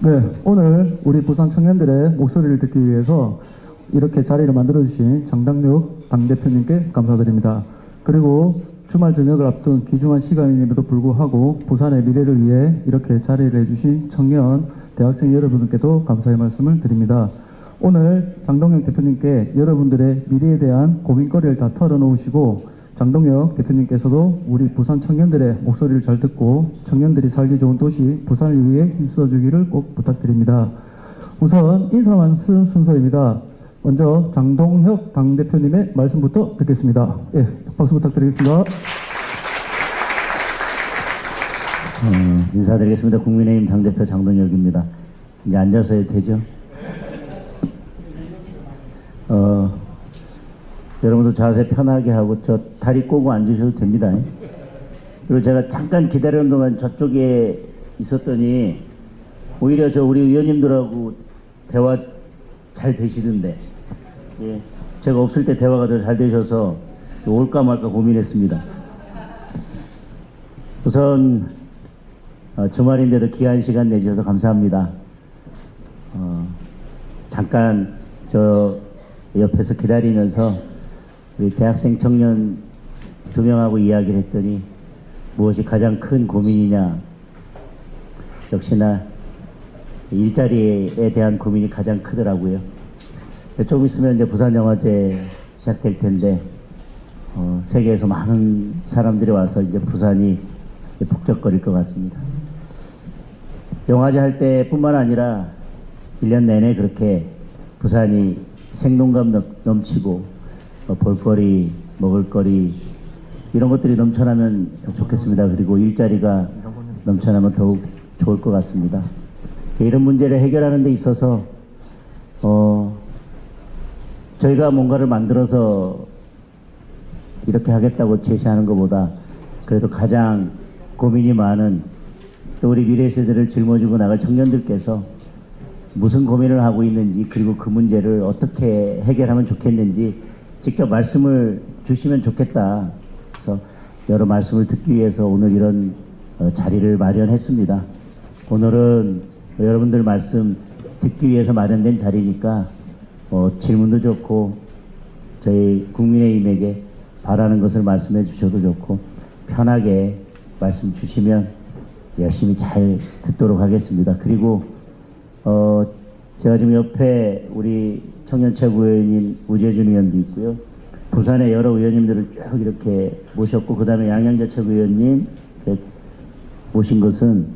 네, 오늘 우리 부산 청년들의 목소리를 듣기 위해서 이렇게 자리를 만들어주신 장당육 당대표님께 감사드립니다. 그리고 주말 저녁을 앞둔 귀중한 시간임에도 불구하고 부산의 미래를 위해 이렇게 자리를 해주신 청년, 대학생 여러분께도 감사의 말씀을 드립니다. 오늘 장동혁 대표님께 여러분들의 미래에 대한 고민거리를 다 털어놓으시고 장동혁 대표님께서도 우리 부산 청년들의 목소리를 잘 듣고 청년들이 살기 좋은 도시 부산을 위해 힘써주기를 꼭 부탁드립니다. 우선 인사 말씀 순서입니다. 먼저 장동혁 당대표님의 말씀부터 듣겠습니다. 예, 박수 부탁드리겠습니다. 인사드리겠습니다. 국민의힘 당대표 장동혁입니다. 이제 앉아서 해도 되죠? 여러분도 자세 편하게 하고 저 다리 꼬고 앉으셔도 됩니다. 그리고 제가 잠깐 기다리는 동안 저쪽에 있었더니 오히려 저 우리 의원님들하고 대화 잘 되시던데, 예, 제가 없을 때 대화가 더 잘 되셔서 올까 말까 고민했습니다. 우선 주말인데도 귀한 시간 내주셔서 감사합니다. 잠깐 저 옆에서 기다리면서 우리 대학생 청년 두 명하고 이야기를 했더니 무엇이 가장 큰 고민이냐, 역시나 일자리에 대한 고민이 가장 크더라고요. 조금 있으면 이제 부산영화제 시작될 텐데 세계에서 많은 사람들이 와서 이제 부산이 북적거릴 것 같습니다. 영화제 할 때뿐만 아니라 1년 내내 그렇게 부산이 생동감 넘치고 볼거리, 먹을거리 이런 것들이 넘쳐나면 좋겠습니다. 그리고 일자리가 넘쳐나면 더욱 좋을 것 같습니다. 이런 문제를 해결하는 데 있어서 저희가 뭔가를 만들어서 이렇게 하겠다고 제시하는 것보다 그래도 가장 고민이 많은 또 우리 미래 세대를 짊어지고 나갈 청년들께서 무슨 고민을 하고 있는지, 그리고 그 문제를 어떻게 해결하면 좋겠는지 직접 말씀을 주시면 좋겠다. 그래서 여러 말씀을 듣기 위해서 오늘 이런 자리를 마련했습니다. 오늘은 여러분들 말씀 듣기 위해서 마련된 자리니까 질문도 좋고 저희 국민의힘에게 바라는 것을 말씀해 주셔도 좋고 편하게 말씀 주시면 열심히 잘 듣도록 하겠습니다. 그리고 제가 지금 옆에 우리 청년최고위원인 우재준 의원도 있고요. 부산의 여러 의원님들을 쭉 이렇게 모셨고, 그 다음에 양양자 최고위원님 모신 것은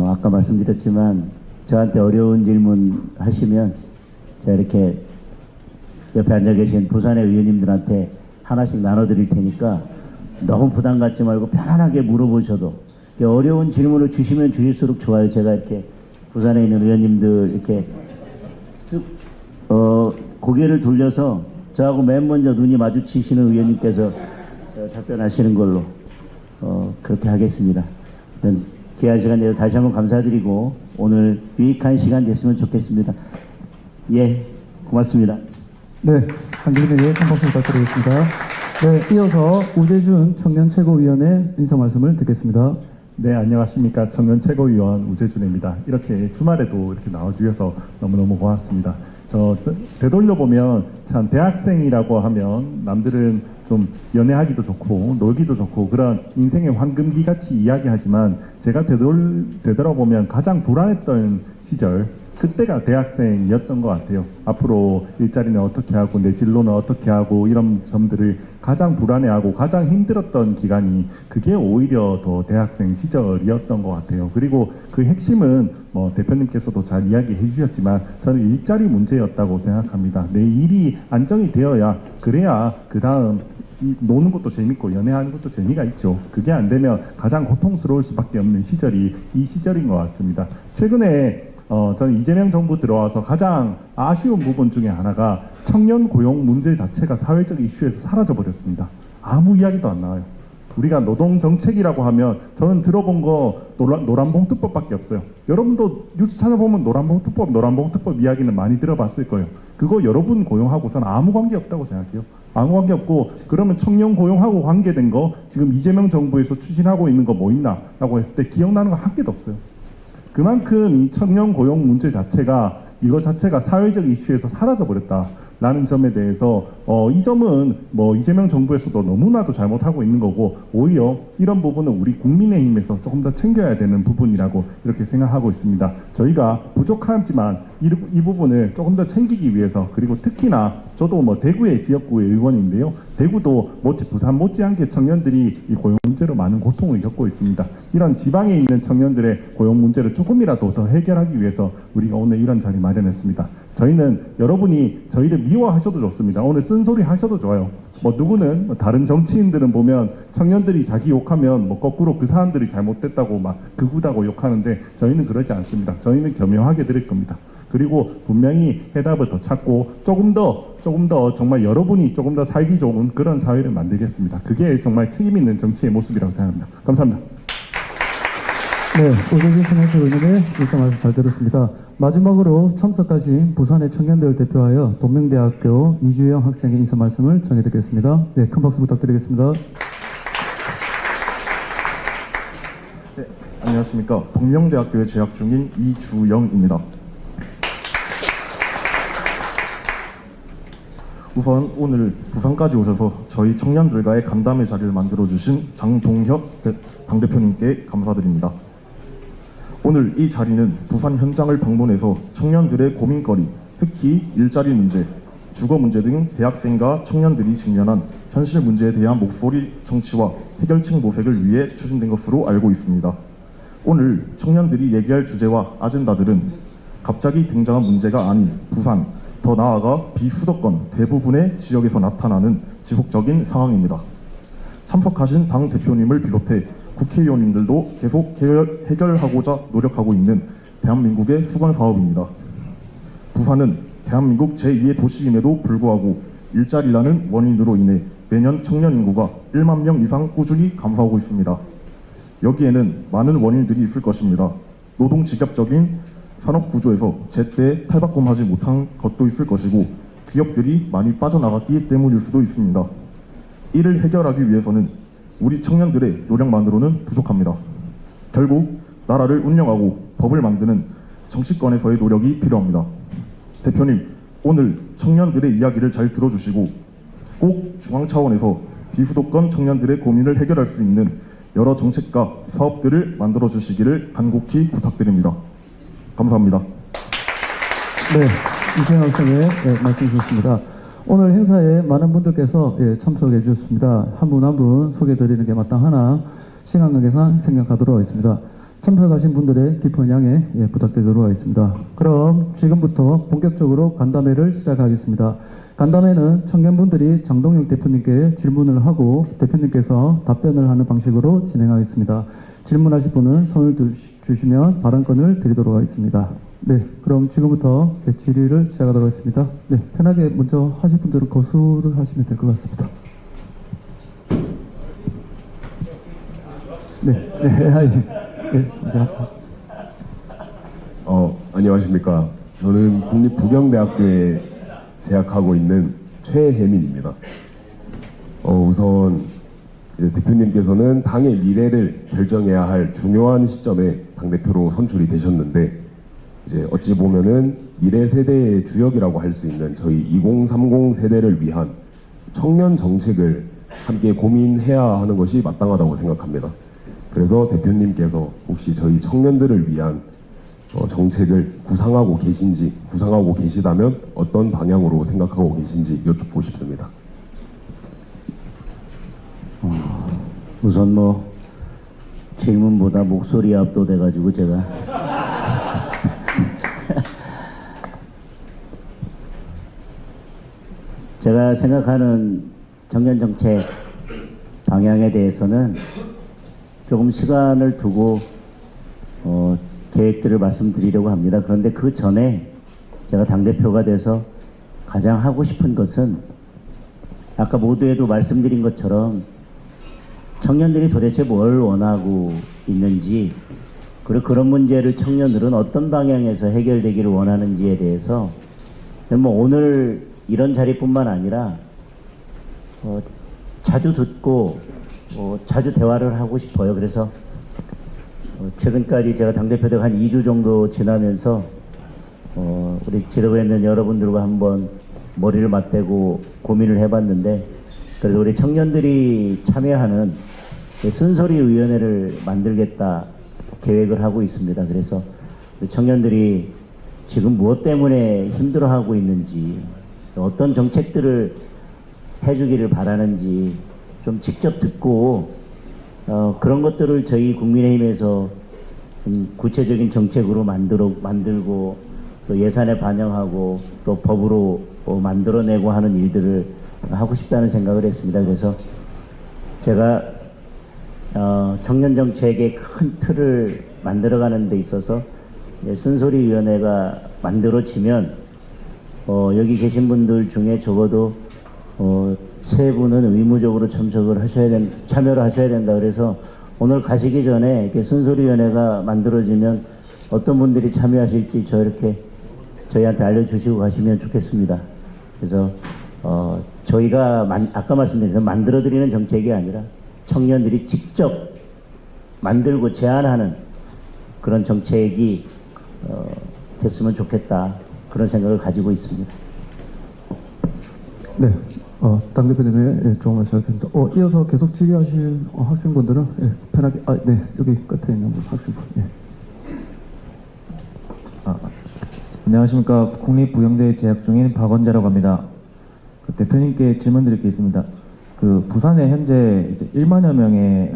아까 말씀드렸지만 저한테 어려운 질문 하시면 제가 이렇게 옆에 앉아 계신 부산의 의원님들한테 하나씩 나눠드릴 테니까 너무 부담 갖지 말고 편안하게 물어보셔도, 어려운 질문을 주시면 주실수록 좋아요. 제가 이렇게 부산에 있는 의원님들 이렇게 쓱 고개를 돌려서 저하고 맨 먼저 눈이 마주치시는 의원님께서 답변하시는 걸로 그렇게 하겠습니다. 귀한 시간 내서 다시 한번 감사드리고 오늘 유익한 시간 됐으면 좋겠습니다. 예, 고맙습니다. 네, 당대표님에게 한 박수 부탁드리겠습니다. 네, 이어서 우재준 청년최고위원의 인사 말씀을 듣겠습니다. 네, 안녕하십니까. 청년 최고위원 우재준입니다. 이렇게 주말에도 이렇게 나와주셔서 너무너무 고맙습니다. 저 되돌려보면 참 대학생이라고 하면 남들은 좀 연애하기도 좋고 놀기도 좋고 그런 인생의 황금기 같이 이야기하지만 제가 되돌아보면 가장 불안했던 시절, 그때가 대학생이었던 것 같아요. 앞으로 일자리는 어떻게 하고 내 진로는 어떻게 하고 이런 점들을 가장 불안해하고 가장 힘들었던 기간이 그게 오히려 더 대학생 시절이었던 것 같아요. 그리고 그 핵심은 대표님께서도 잘 이야기해 주셨지만 저는 일자리 문제였다고 생각합니다. 내 일이 안정이 되어야, 그래야 그 다음 노는 것도 재밌고 연애하는 것도 재미가 있죠. 그게 안 되면 가장 고통스러울 수밖에 없는 시절이 이 시절인 것 같습니다. 최근에 저는 이재명 정부 들어와서 가장 아쉬운 부분 중에 하나가 청년 고용 문제 자체가 사회적 이슈에서 사라져 버렸습니다. 아무 이야기도 안 나와요. 우리가 노동정책이라고 하면 저는 들어본 거 노란봉투법밖에 없어요. 여러분도 뉴스 찾아보면 노란봉투법 이야기는 많이 들어봤을 거예요. 그거 여러분 고용하고 저는 아무 관계 없다고 생각해요. 아무 관계 없고, 그러면 청년 고용하고 관계된 거 지금 이재명 정부에서 추진하고 있는 거 뭐 있나 라고 했을 때 기억나는 거 한 개도 없어요. 그만큼 이 청년 고용 문제 자체가 이거 자체가 사회적 이슈에서 사라져 버렸다라는 점에 대해서 이 점은 뭐 이재명 정부에서도 너무나도 잘못하고 있는 거고, 오히려 이런 부분은 우리 국민의힘에서 조금 더 챙겨야 되는 부분이라고 이렇게 생각하고 있습니다. 저희가 부족하지만 이 부분을 조금 더 챙기기 위해서, 그리고 특히나 저도 뭐 대구의 지역구 의원인데요, 대구도 부산 못지않게 청년들이 이 고용 문제로 많은 고통을 겪고 있습니다. 이런 지방에 있는 청년들의 고용 문제를 조금이라도 더 해결하기 위해서 우리가 오늘 이런 자리 마련했습니다. 저희는 여러분이 저희를 미워하셔도 좋습니다. 오늘 쓴소리 하셔도 좋아요. 뭐 누구는, 다른 정치인들은 보면 청년들이 자기 욕하면 뭐 거꾸로 그 사람들이 잘못됐다고 막 극우다고 욕하는데, 저희는 그러지 않습니다. 저희는 겸허하게 드릴 겁니다. 그리고 분명히 해답을 더 찾고 조금 더 정말 여러분이 조금 더 살기 좋은 그런 사회를 만들겠습니다. 그게 정말 책임 있는 정치의 모습이라고 생각합니다. 감사합니다. 네, 오재진 청년체 의원님의 일정 말씀 잘 들었습니다. 마지막으로 참석하신 부산의 청년들을 대표하여 동명대학교 이주영 학생의 인사 말씀을 전해드리겠습니다. 네, 큰 박수 부탁드리겠습니다. 네, 안녕하십니까. 동명대학교에 재학 중인 이주영입니다. 우선 오늘 부산까지 오셔서 저희 청년들과의 간담회 자리를 만들어주신 장동혁 당대표님께 감사드립니다. 오늘 이 자리는 부산 현장을 방문해서 청년들의 고민거리, 특히 일자리 문제, 주거 문제 등 대학생과 청년들이 직면한 현실 문제에 대한 목소리 청취와 해결책 모색을 위해 추진된 것으로 알고 있습니다. 오늘 청년들이 얘기할 주제와 아젠다들은 갑자기 등장한 문제가 아닌 부산, 더 나아가 비수도권 대부분의 지역에서 나타나는 지속적인 상황입니다. 참석하신 당 대표님을 비롯해 국회의원님들도 계속 해결하고자 노력하고 있는 대한민국의 수건 사업입니다. 부산은 대한민국 제2의 도시임에도 불구하고 일자리라는 원인으로 인해 매년 청년 인구가 1만 명 이상 꾸준히 감소하고 있습니다. 여기에는 많은 원인들이 있을 것입니다. 노동 직접적인 산업 구조에서 제때 탈바꿈하지 못한 것도 있을 것이고, 기업들이 많이 빠져나갔기 때문일 수도 있습니다. 이를 해결하기 위해서는 우리 청년들의 노력만으로는 부족합니다. 결국 나라를 운영하고 법을 만드는 정치권에서의 노력이 필요합니다. 대표님, 오늘 청년들의 이야기를 잘 들어주시고 꼭 중앙 차원에서 비수도권 청년들의 고민을 해결할 수 있는 여러 정책과 사업들을 만들어 주시기를 간곡히 부탁드립니다. 감사합니다. 네, 이주영 학생의 말씀 주셨습니다. 오늘 행사에 많은 분들께서 참석해 주셨습니다. 한 분 한 분 소개해드리는 게 마땅하나 시간 관계상 생략하도록 하겠습니다. 참석하신 분들의 깊은 양해 부탁드리도록 하겠습니다. 그럼 지금부터 본격적으로 간담회를 시작하겠습니다. 간담회는 청년분들이 장동혁 대표님께 질문을 하고 대표님께서 답변을 하는 방식으로 진행하겠습니다. 질문하실 분은 손을 주시면 발언권을 드리도록 하겠습니다. 네, 그럼 지금부터 질의를 시작하도록 하겠습니다. 네, 편하게 먼저 하실 분들은 거수를 하시면 될 것 같습니다. 안녕하십니까. 저는 국립부경대학교에 재학하고 있는 최혜민입니다. 우선 이제 대표님께서는 당의 미래를 결정해야 할 중요한 시점에 당대표로 선출이 되셨는데, 이제 어찌 보면은 미래 세대의 주역이라고 할 수 있는 저희 2030 세대를 위한 청년 정책을 함께 고민해야 하는 것이 마땅하다고 생각합니다. 그래서 대표님께서 혹시 저희 청년들을 위한 정책을 구상하고 계시다면 어떤 방향으로 생각하고 계신지 여쭙고 싶습니다. 우선 질문보다 목소리에 압도돼가지고 제가 제가 생각하는 청년 정책 방향에 대해서는 조금 시간을 두고 계획들을 말씀드리려고 합니다. 그런데 그 전에 제가 당대표가 돼서 가장 하고 싶은 것은 아까 모두에도 말씀드린 것처럼 청년들이 도대체 뭘 원하고 있는지, 그리고 그런 문제를 청년들은 어떤 방향에서 해결되기를 원하는지에 대해서 오늘 이런 자리뿐만 아니라 자주 듣고 자주 대화를 하고 싶어요. 그래서 최근까지 제가 당대표되고 한 2주 정도 지나면서 우리 지도부에 있는 여러분들과 한번 머리를 맞대고 고민을 해봤는데, 그래서 우리 청년들이 참여하는 쓴소리위원회를 만들겠다 계획을 하고 있습니다. 그래서 우리 청년들이 지금 무엇 때문에 힘들어하고 있는지, 어떤 정책들을 해주기를 바라는지 좀 직접 듣고 그런 것들을 저희 국민의힘에서 구체적인 정책으로 만들고 또 예산에 반영하고 또 법으로 만들어내고 하는 일들을 하고 싶다는 생각을 했습니다. 그래서 제가 청년 정책의 큰 틀을 만들어가는 데 있어서 쓴소리위원회가 만들어지면 여기 계신 분들 중에 적어도 세 분은 의무적으로 참여를 하셔야 된다. 그래서 오늘 가시기 전에 이렇게 쓴소리위원회가 만들어지면 어떤 분들이 참여하실지 저희한테 알려주시고 가시면 좋겠습니다. 그래서 저희가 아까 말씀드린 대로 만들어드리는 정책이 아니라 청년들이 직접 만들고 제안하는 그런 정책이 됐으면 좋겠다, 그런 생각을 가지고 있습니다. 네, 당대표님의 좋은 말씀하셨습니다. 이어서 계속 질의하실 학생분들은 편하게, 네, 여기 끝에 있는 학생분. 예. 안녕하십니까. 국립부영대에 재학 중인 박원재라고 합니다. 대표님께 질문드릴 게 있습니다. 부산에 현재 이제 1만여 명의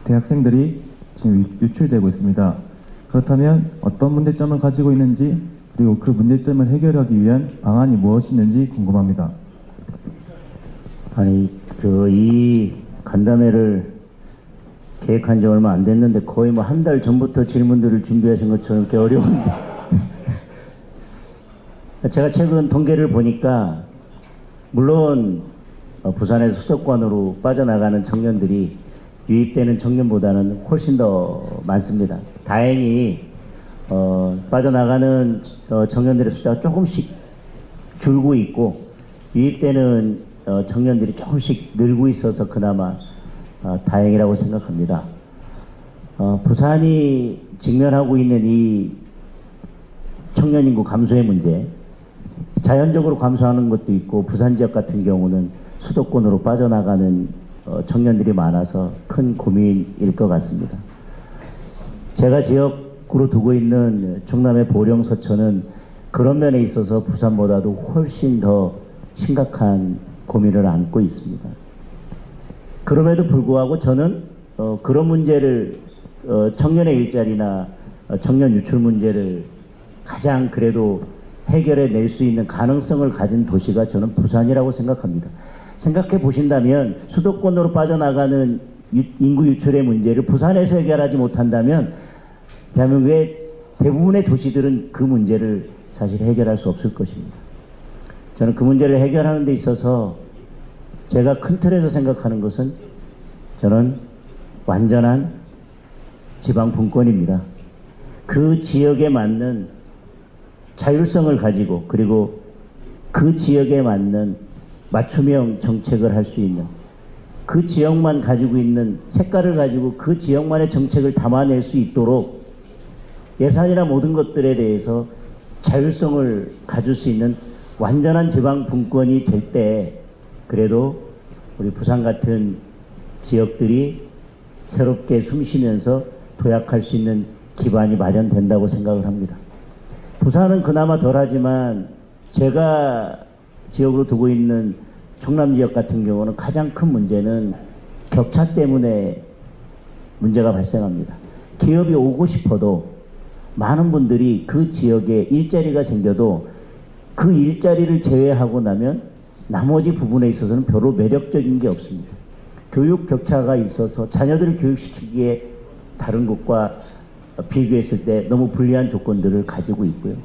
대학생들이 지금 유출되고 있습니다. 그렇다면 어떤 문제점을 가지고 있는지, 그리고 그 문제점을 해결하기 위한 방안이 무엇이 있는지 궁금합니다. 아니, 이 간담회를 계획한 지 얼마 안 됐는데 거의 뭐 한 달 전부터 질문들을 준비하신 것처럼 이렇게 어려운데. 제가 최근 통계를 보니까 물론 부산에서 수도권으로 빠져나가는 청년들이 유입되는 청년보다는 훨씬 더 많습니다. 다행히 빠져나가는 청년들의 숫자가 조금씩 줄고 있고 유입되는 청년들이 조금씩 늘고 있어서 그나마 다행이라고 생각합니다. 부산이 직면하고 있는 이 청년 인구 감소의 문제, 자연적으로 감소하는 것도 있고 부산 지역 같은 경우는 수도권으로 빠져나가는 청년들이 많아서 큰 고민일 것 같습니다. 제가 지역으로 두고 있는 충남의 보령 서천은 그런 면에 있어서 부산보다도 훨씬 더 심각한 고민을 안고 있습니다. 그럼에도 불구하고 저는 그런 문제를 청년의 일자리나 청년 유출 문제를 가장 그래도 해결해 낼 수 있는 가능성을 가진 도시가 저는 부산이라고 생각합니다. 생각해 보신다면 수도권으로 빠져나가는 인구 유출의 문제를 부산에서 해결하지 못한다면 대한민국의 대부분의 도시들은 그 문제를 사실 해결할 수 없을 것입니다. 저는 그 문제를 해결하는 데 있어서 제가 큰 틀에서 생각하는 것은 저는 완전한 지방 분권입니다. 그 지역에 맞는 자율성을 가지고 그리고 그 지역에 맞는 맞춤형 정책을 할 수 있는, 그 지역만 가지고 있는 색깔을 가지고 그 지역만의 정책을 담아낼 수 있도록 예산이나 모든 것들에 대해서 자율성을 가질 수 있는 완전한 지방 분권이 될 때 그래도 우리 부산 같은 지역들이 새롭게 숨쉬면서 도약할 수 있는 기반이 마련된다고 생각을 합니다. 부산은 그나마 덜하지만 제가 지역으로 두고 있는 충남 지역 같은 경우는 가장 큰 문제는 격차 때문에 문제가 발생합니다. 기업이 오고 싶어도 많은 분들이 그 지역에 일자리가 생겨도 그 일자리를 제외하고 나면 나머지 부분에 있어서는 별로 매력적인 게 없습니다. 교육 격차가 있어서 자녀들을 교육시키기에 다른 곳과 비교했을 때 너무 불리한 조건들을 가지고 있고요.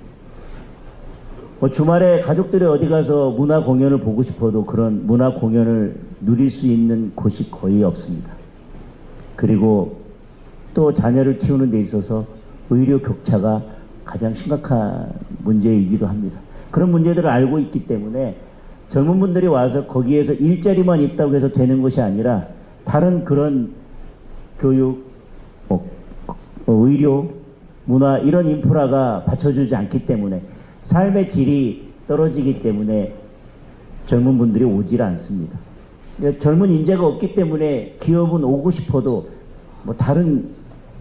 주말에 가족들이 어디 가서 문화 공연을 보고 싶어도 그런 문화 공연을 누릴 수 있는 곳이 거의 없습니다. 그리고 또 자녀를 키우는 데 있어서 의료 격차가 가장 심각한 문제이기도 합니다. 그런 문제들을 알고 있기 때문에 젊은 분들이 와서 거기에서 일자리만 있다고 해서 되는 것이 아니라 다른 그런 교육, 의료, 문화 이런 인프라가 받쳐주지 않기 때문에 삶의 질이 떨어지기 때문에 젊은 분들이 오질 않습니다. 젊은 인재가 없기 때문에 기업은 오고 싶어도 뭐 다른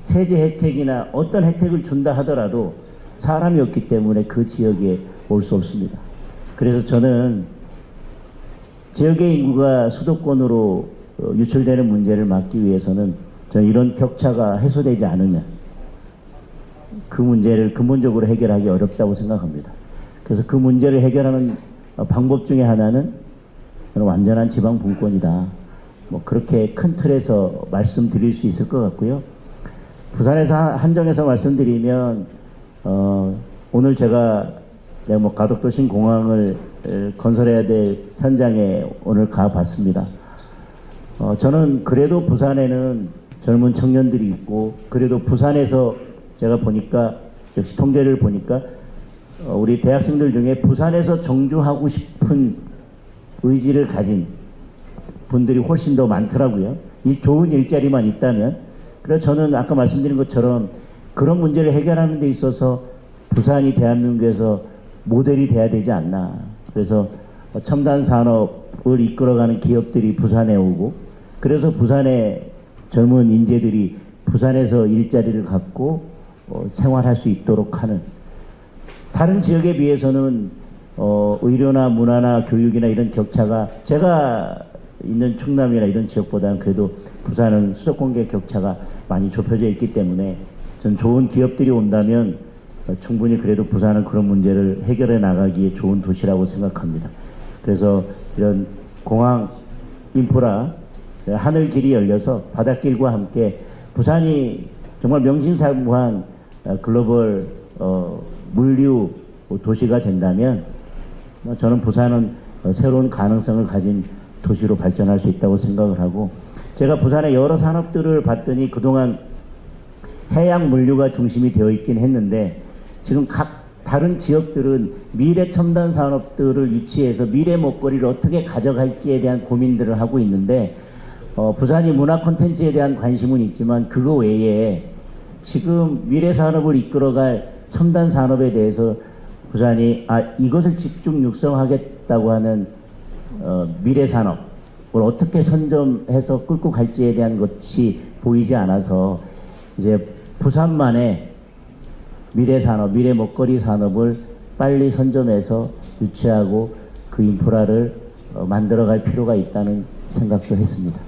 세제 혜택이나 어떤 혜택을 준다 하더라도 사람이 없기 때문에 그 지역에 올 수 없습니다. 그래서 저는 지역의 인구가 수도권으로 유출되는 문제를 막기 위해서는 저는 이런 격차가 해소되지 않으면 그 문제를 근본적으로 해결하기 어렵다고 생각합니다. 그래서 그 문제를 해결하는 방법 중에 하나는 저는 완전한 지방 분권이다. 뭐 그렇게 큰 틀에서 말씀드릴 수 있을 것 같고요. 부산에서 한정해서 말씀드리면 오늘 제가 뭐 가덕도심 공항을 건설해야 될 현장에 오늘 가봤습니다. 저는 그래도 부산에는 젊은 청년들이 있고 그래도 부산에서 제가 보니까 역시 통계를 보니까 우리 대학생들 중에 부산에서 정주하고 싶은 의지를 가진 분들이 훨씬 더 많더라고요. 이 좋은 일자리만 있다면. 그래서 저는 아까 말씀드린 것처럼 그런 문제를 해결하는 데 있어서 부산이 대한민국에서 모델이 돼야 되지 않나. 그래서 첨단 산업을 이끌어가는 기업들이 부산에 오고 그래서 부산의 젊은 인재들이 부산에서 일자리를 갖고 생활할 수 있도록 하는 다른 지역에 비해서는 의료나 문화나 교육이나 이런 격차가 제가 있는 충남이나 이런 지역보다는 그래도 부산은 수도권계 격차가 많이 좁혀져 있기 때문에 전 좋은 기업들이 온다면 충분히 그래도 부산은 그런 문제를 해결해 나가기에 좋은 도시라고 생각합니다. 그래서 이런 공항 인프라 하늘길이 열려서 바닷길과 함께 부산이 정말 명실상부한 글로벌 물류 도시가 된다면 저는 부산은 새로운 가능성을 가진 도시로 발전할 수 있다고 생각을 하고 제가 부산의 여러 산업들을 봤더니 그동안 해양 물류가 중심이 되어 있긴 했는데 지금 각 다른 지역들은 미래 첨단 산업들을 유치해서 미래 먹거리를 어떻게 가져갈지에 대한 고민들을 하고 있는데 부산이 문화 콘텐츠에 대한 관심은 있지만 그거 외에 지금 미래 산업을 이끌어갈 첨단 산업에 대해서 부산이 이것을 집중 육성하겠다고 하는 미래 산업을 어떻게 선점해서 끌고 갈지에 대한 것이 보이지 않아서 이제 부산만의 미래 산업, 미래 먹거리 산업을 빨리 선점해서 유치하고 그 인프라를 만들어갈 필요가 있다는 생각도 했습니다.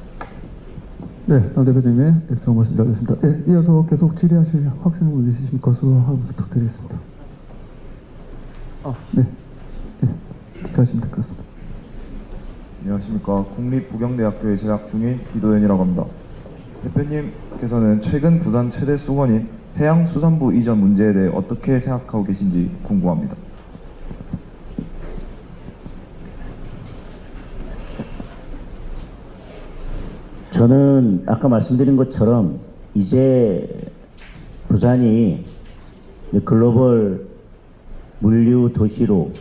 네, 당 대표님의 정말씀 드리겠습니다. 네, 이어서 계속 질의하실 학생분 있으십니까? 수하고 부탁드리겠습니다. 네, 기대하시면 될 것 같습니다. 안녕하십니까. 국립부경대학교에 재학 중인 기도현이라고 합니다. 대표님께서는 최근 부산 최대 수건인 해양수산부 이전 문제에 대해 어떻게 생각하고 계신지 궁금합니다. 저는 아까 말씀드린 것처럼 이제 부산이 글로벌 물류 도시로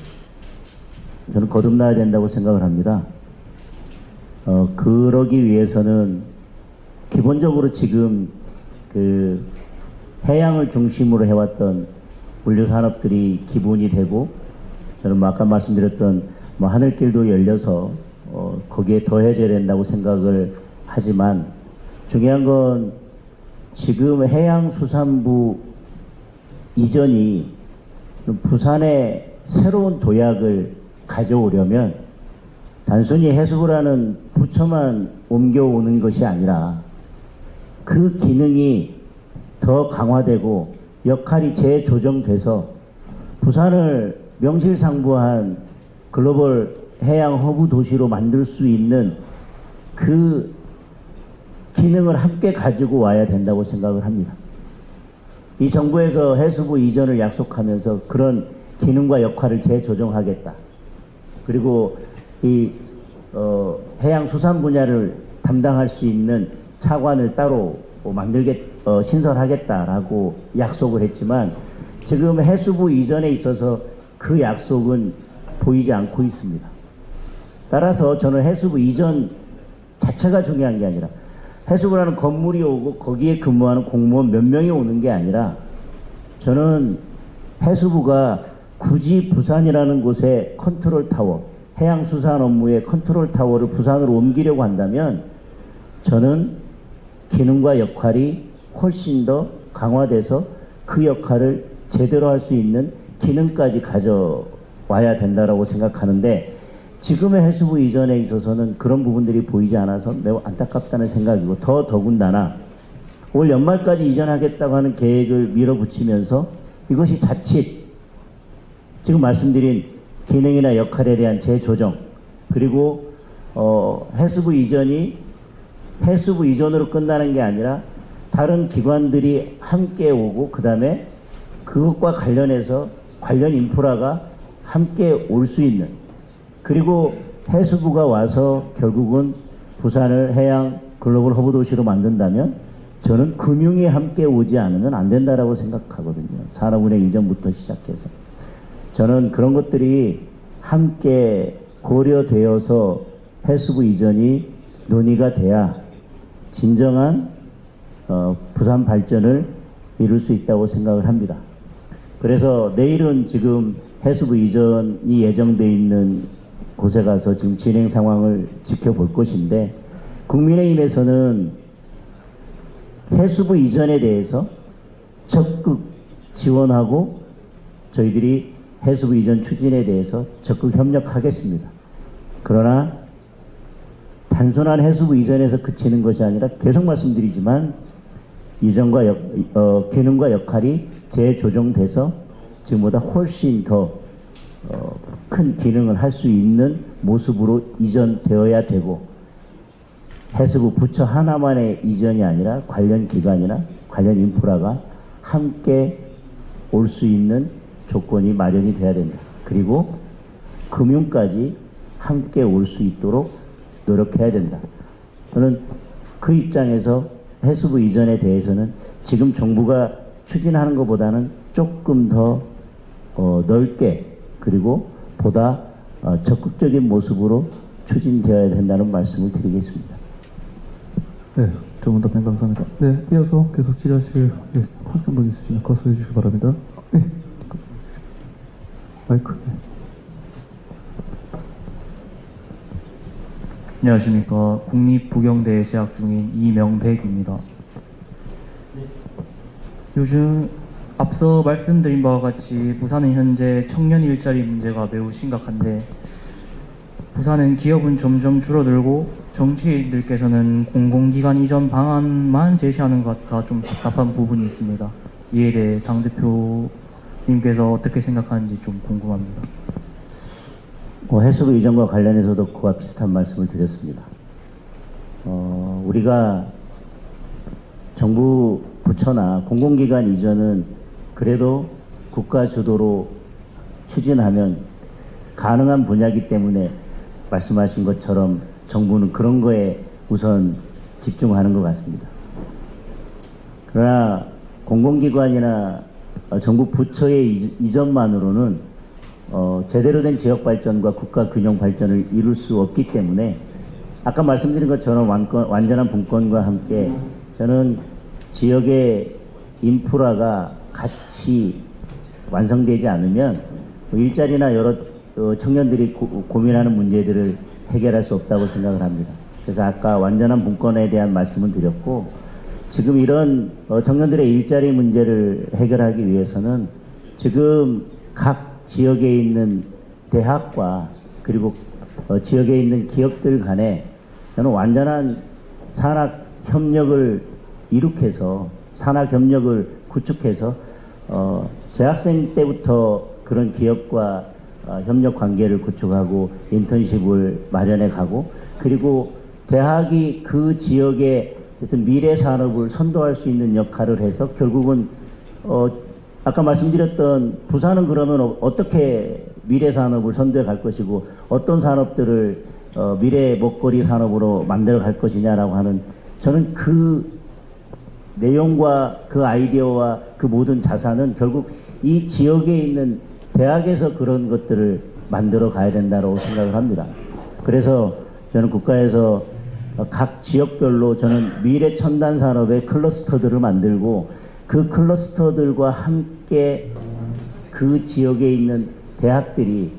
저는 거듭나야 된다고 생각을 합니다. 그러기 위해서는 기본적으로 지금 그 해양을 중심으로 해왔던 물류 산업들이 기본이 되고 저는 뭐 아까 말씀드렸던 뭐 하늘길도 열려서 거기에 더해져야 된다고 생각을 하지만 중요한 건 지금 해양수산부 이전이 부산에 새로운 도약을 가져오려면 단순히 해수부를 하는 부처만 옮겨오는 것이 아니라 그 기능이 더 강화되고 역할이 재조정돼서 부산을 명실상부한 글로벌 해양 허브 도시로 만들 수 있는 그 기능을 함께 가지고 와야 된다고 생각을 합니다. 이 정부에서 해수부 이전을 약속하면서 그런 기능과 역할을 재조정하겠다. 그리고 이 해양 수산 분야를 담당할 수 있는 차관을 따로 신설하겠다라고 약속을 했지만 지금 해수부 이전에 있어서 그 약속은 보이지 않고 있습니다. 따라서 저는 해수부 이전 자체가 중요한 게 아니라 해수부라는 건물이 오고 거기에 근무하는 공무원 몇 명이 오는 게 아니라 저는 해수부가 굳이 부산이라는 곳에 컨트롤 타워, 해양수산 업무의 컨트롤 타워를 부산으로 옮기려고 한다면 저는 기능과 역할이 훨씬 더 강화돼서 그 역할을 제대로 할 수 있는 기능까지 가져와야 된다라고 생각하는데 지금의 해수부 이전에 있어서는 그런 부분들이 보이지 않아서 매우 안타깝다는 생각이고 더군다나 올 연말까지 이전하겠다고 하는 계획을 밀어붙이면서 이것이 자칫 지금 말씀드린 기능이나 역할에 대한 재조정 그리고 해수부 이전이 해수부 이전으로 끝나는 게 아니라 다른 기관들이 함께 오고 그 다음에 그것과 관련해서 관련 인프라가 함께 올 수 있는 그리고 해수부가 와서 결국은 부산을 해양 글로벌 허브 도시로 만든다면 저는 금융이 함께 오지 않으면 안 된다라고 생각하거든요. 산업은행 이전부터 시작해서 저는 그런 것들이 함께 고려되어서 해수부 이전이 논의가 돼야 진정한 부산 발전을 이룰 수 있다고 생각을 합니다. 그래서 내일은 지금 해수부 이전이 예정되어 있는 곳에 가서 지금 진행 상황을 지켜볼 것인데 국민의힘에서는 해수부 이전에 대해서 적극 지원하고 저희들이 해수부 이전 추진에 대해서 적극 협력하겠습니다. 그러나 단순한 해수부 이전에서 그치는 것이 아니라 계속 말씀드리지만 이전과 기능과 역할이 재조정돼서 지금보다 훨씬 더 큰 기능을 할 수 있는 모습으로 이전되어야 되고 해수부 부처 하나만의 이전이 아니라 관련 기관이나 관련 인프라가 함께 올 수 있는 조건이 마련이 돼야 된다. 그리고 금융까지 함께 올 수 있도록 노력해야 된다. 저는 그 입장에서 해수부 이전에 대해서는 지금 정부가 추진하는 것보다는 조금 더 넓게 그리고 보다 적극적인 모습으로 추진되어야 된다는 말씀을 드리겠습니다. 네, 조문 답변 감사합니다. 네, 이어서 계속 질의하실 학생분 있으시면 거소해 주시기 바랍니다. 네, 마이크. 네. 안녕하십니까. 국립부경대에 재학 중인 이명백입니다. 요즘 앞서 말씀드린 바와 같이 부산은 현재 청년 일자리 문제가 매우 심각한데 부산은 기업은 점점 줄어들고 정치인들께서는 공공기관 이전 방안만 제시하는 것과 좀 답답한 부분이 있습니다. 이에 대해 당대표님께서 어떻게 생각하는지 좀 궁금합니다. 해수부 이전과 관련해서도 그와 비슷한 말씀을 드렸습니다. 우리가 정부 부처나 공공기관 이전은 그래도 국가 주도로 추진하면 가능한 분야이기 때문에 말씀하신 것처럼 정부는 그런 거에 우선 집중하는 것 같습니다. 그러나 공공기관이나 정부 부처의 이전만으로는 제대로 된 지역 발전과 국가 균형 발전을 이룰 수 없기 때문에 아까 말씀드린 것처럼 완전한 분권과 함께 저는 지역의 인프라가 같이 완성되지 않으면 일자리나 여러 청년들이 고민하는 문제들을 해결할 수 없다고 생각을 합니다. 그래서 아까 완전한 분권에 대한 말씀을 드렸고 지금 이런 청년들의 일자리 문제를 해결하기 위해서는 지금 각 지역에 있는 대학과 그리고 지역에 있는 기업들 간에 저는 완전한 산학협력을 이룩해서 산학협력을 구축해서 재학생 때부터 그런 기업과 협력 관계를 구축하고 인턴십을 마련해 가고 그리고 대학이 그 지역의 어떤 미래 산업을 선도할 수 있는 역할을 해서 결국은 아까 말씀드렸던 부산은 그러면 어떻게 미래 산업을 선도해 갈 것이고 어떤 산업들을 미래 먹거리 산업으로 만들어 갈 것이냐라고 하는 저는 그 내용과 그 아이디어와 그 모든 자산은 결국 이 지역에 있는 대학에서 그런 것들을 만들어 가야 된다고 생각을 합니다. 그래서 저는 국가에서 각 지역별로 저는 미래 첨단 산업의 클러스터들을 만들고 그 클러스터들과 함께 그 지역에 있는 대학들이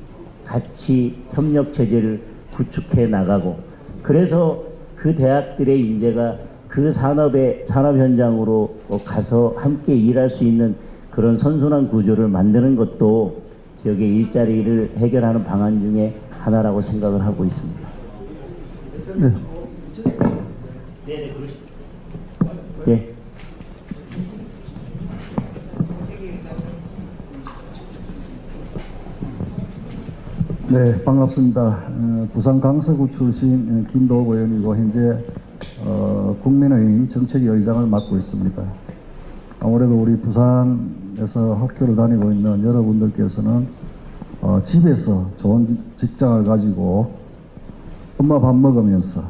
같이 협력 체제를 구축해 나가고 그래서 그 대학들의 인재가 그 산업 현장으로 가서 함께 일할 수 있는 그런 선순환 구조를 만드는 것도 지역의 일자리를 해결하는 방안 중에 하나라고 생각을 하고 있습니다. 네. 네. 네, 반갑습니다. 부산 강서구 출신 김도욱 의원이고 현재 국민의힘 정책위 의장을 맡고 있습니다. 아무래도 우리 부산에서 학교를 다니고 있는 여러분들께서는 집에서 좋은 직장을 가지고 엄마 밥 먹으면서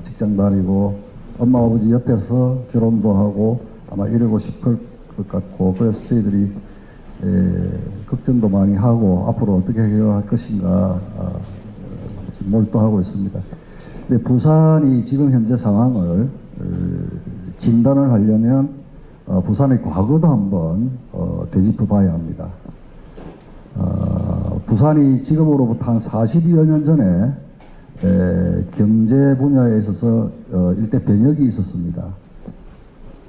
직장 다니고 엄마 아버지 옆에서 결혼도 하고 아마 이러고 싶을 것 같고 그래서 저희들이 걱정도 많이 하고 앞으로 어떻게 해결할 것인가 몰두하고 있습니다. 근데 부산이 지금 현재 상황을 진단을 하려면 부산의 과거도 한번 되짚어 봐야 합니다. 부산이 지금으로부터 한 40여 년 전에 경제 분야에 있어서 일대 변혁이 있었습니다.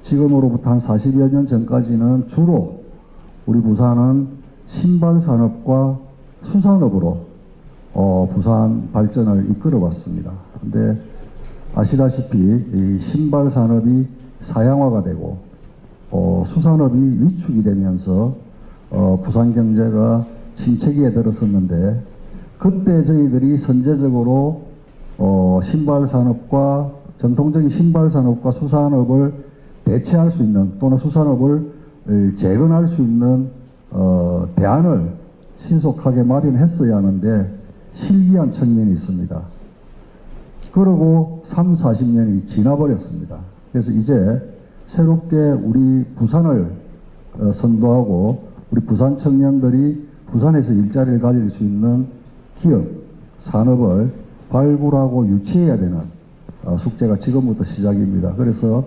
지금으로부터 한 40여 년 전까지는 주로 우리 부산은 신발산업과 수산업으로 부산 발전을 이끌어 왔습니다. 근데 아시다시피 이 신발산업이 사양화가 되고 수산업이 위축이 되면서 부산 경제가 침체기에 들었었는데 그때 저희들이 선제적으로 신발산업과 전통적인 신발산업과 수산업을 대체할 수 있는 또는 수산업을 재건할 수 있는 대안을 신속하게 마련했어야 하는데 실기한 측면이 있습니다. 그러고 3, 40년이 지나버렸습니다. 그래서 이제 새롭게 우리 부산을 선도하고 우리 부산 청년들이 부산에서 일자리를 가질 수 있는 기업, 산업을 발굴하고 유치해야 되는 숙제가 지금부터 시작입니다. 그래서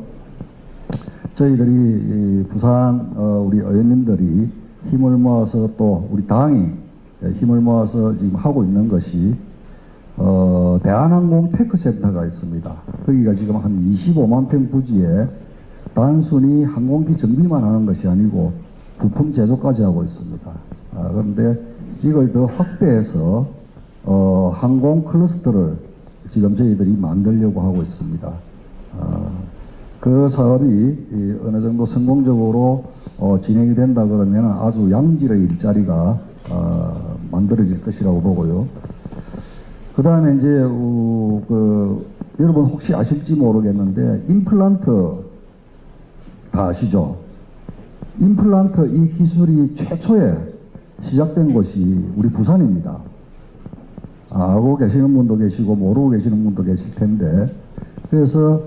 저희들이 부산 우리 의원님들이 힘을 모아서 또 우리 당이 힘을 모아서 지금 하고 있는 것이 대한항공 테크센터가 있습니다. 거기가 지금 한 25만 평 부지에 단순히 항공기 정비만 하는 것이 아니고 부품 제조까지 하고 있습니다. 그런데 이걸 더 확대해서 항공 클러스터를 지금 저희들이 만들려고 하고 있습니다. 그 사업이 어느 정도 성공적으로 진행이 된다 그러면 아주 양질의 일자리가 만들어질 것이라고 보고요. 그 다음에 이제 여러분 혹시 아실지 모르겠는데 임플란트 다 아시죠? 임플란트 이 기술이 최초에 시작된 곳이 우리 부산입니다. 알고 계시는 분도 계시고 모르고 계시는 분도 계실 텐데 그래서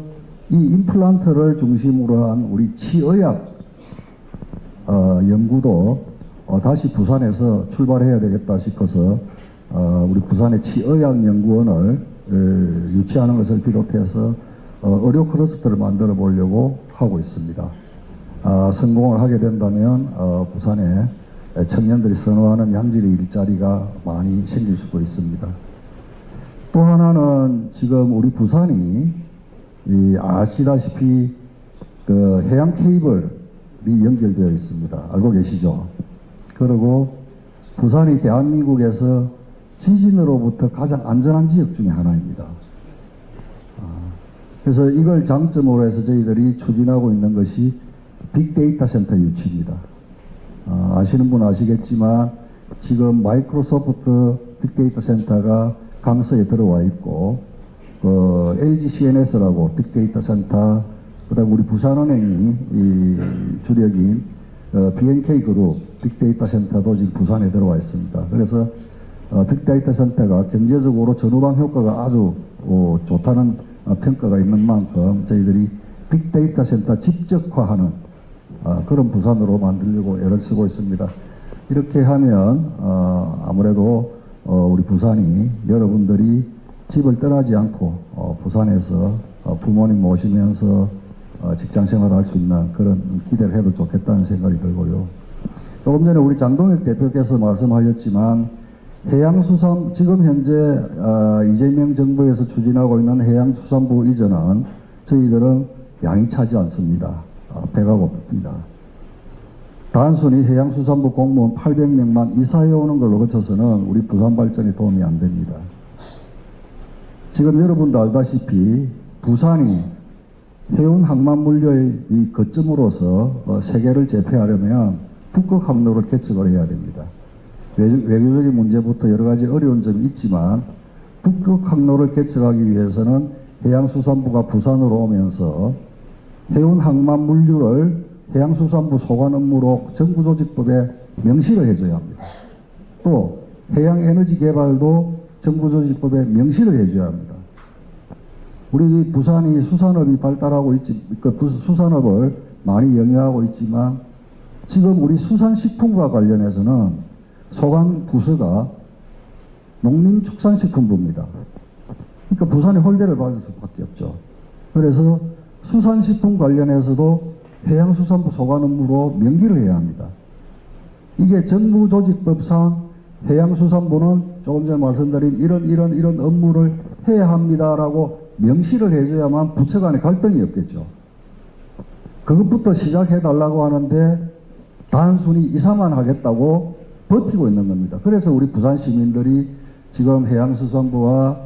이 임플란트를 중심으로 한 우리 치의학 연구도 다시 부산에서 출발해야 되겠다 싶어서 우리 부산의 치의학 연구원을 유치하는 것을 비롯해서 의료 클러스터를 만들어 보려고 하고 있습니다. 성공을 하게 된다면 부산에 청년들이 선호하는 양질의 일자리가 많이 생길 수도 있습니다. 또 하나는 지금 우리 부산이 아시다시피 그 해양 케이블이 연결되어 있습니다. 알고 계시죠? 그리고 부산이 대한민국에서 지진으로부터 가장 안전한 지역 중에 하나입니다. 그래서 이걸 장점으로 해서 저희들이 추진하고 있는 것이 빅데이터 센터 유치입니다. 아시는 분은 아시겠지만 지금 마이크로소프트 빅데이터 센터가 강서에 들어와 있고 LG CNS라고 빅데이터 센터, 그다음 우리 부산은행이 주력인 BNK 그룹 빅데이터 센터도 지금 부산에 들어와 있습니다. 그래서 빅데이터 센터가 경제적으로 전후방 효과가 아주 좋다는 평가가 있는 만큼 저희들이 빅데이터 센터 집적화하는 그런 부산으로 만들려고 애를 쓰고 있습니다. 이렇게 하면 아무래도 우리 부산이 여러분들이 집을 떠나지 않고 부산에서 부모님 모시면서 직장 생활을 할 수 있는 그런 기대를 해도 좋겠다는 생각이 들고요. 조금 전에 우리 장동혁 대표께서 말씀하셨지만 해양수산 지금 현재 이재명 정부에서 추진하고 있는 해양수산부 이전은 저희들은 양이 차지 않습니다. 배가 고픕니다. 단순히 해양수산부 공무원 800명만 이사해 오는 걸로 그쳐서는 우리 부산 발전에 도움이 안 됩니다. 지금 여러분도 알다시피 부산이 해운 항만 물류의 이 거점으로서 세계를 제패하려면 북극 항로를 개척을 해야 됩니다. 외교적인 문제부터 여러 가지 어려운 점이 있지만 북극 항로를 개척하기 위해서는 해양수산부가 부산으로 오면서 해운 항만 물류를 해양수산부 소관 업무로 정부조직법에 명시를 해줘야 합니다. 또 해양에너지 개발도 정부조직법에 명시를 해줘야 합니다. 우리 부산이 수산업이 발달하고 있지, 수산업을 많이 영위하고 있지만 지금 우리 수산식품과 관련해서는 소관 부서가 농림축산식품부입니다. 그러니까 부산이 홀대를 받을 수밖에 없죠. 그래서 수산식품 관련해서도 해양수산부 소관 업무로 명기를 해야 합니다. 이게 정부조직법상 해양수산부는 조금 전에 말씀드린 이런 업무를 해야 합니다라고 명시를 해줘야만 부처 간에 갈등이 없겠죠. 그것부터 시작해달라고 하는데 단순히 이사만 하겠다고 버티고 있는 겁니다. 그래서 우리 부산 시민들이 지금 해양수산부와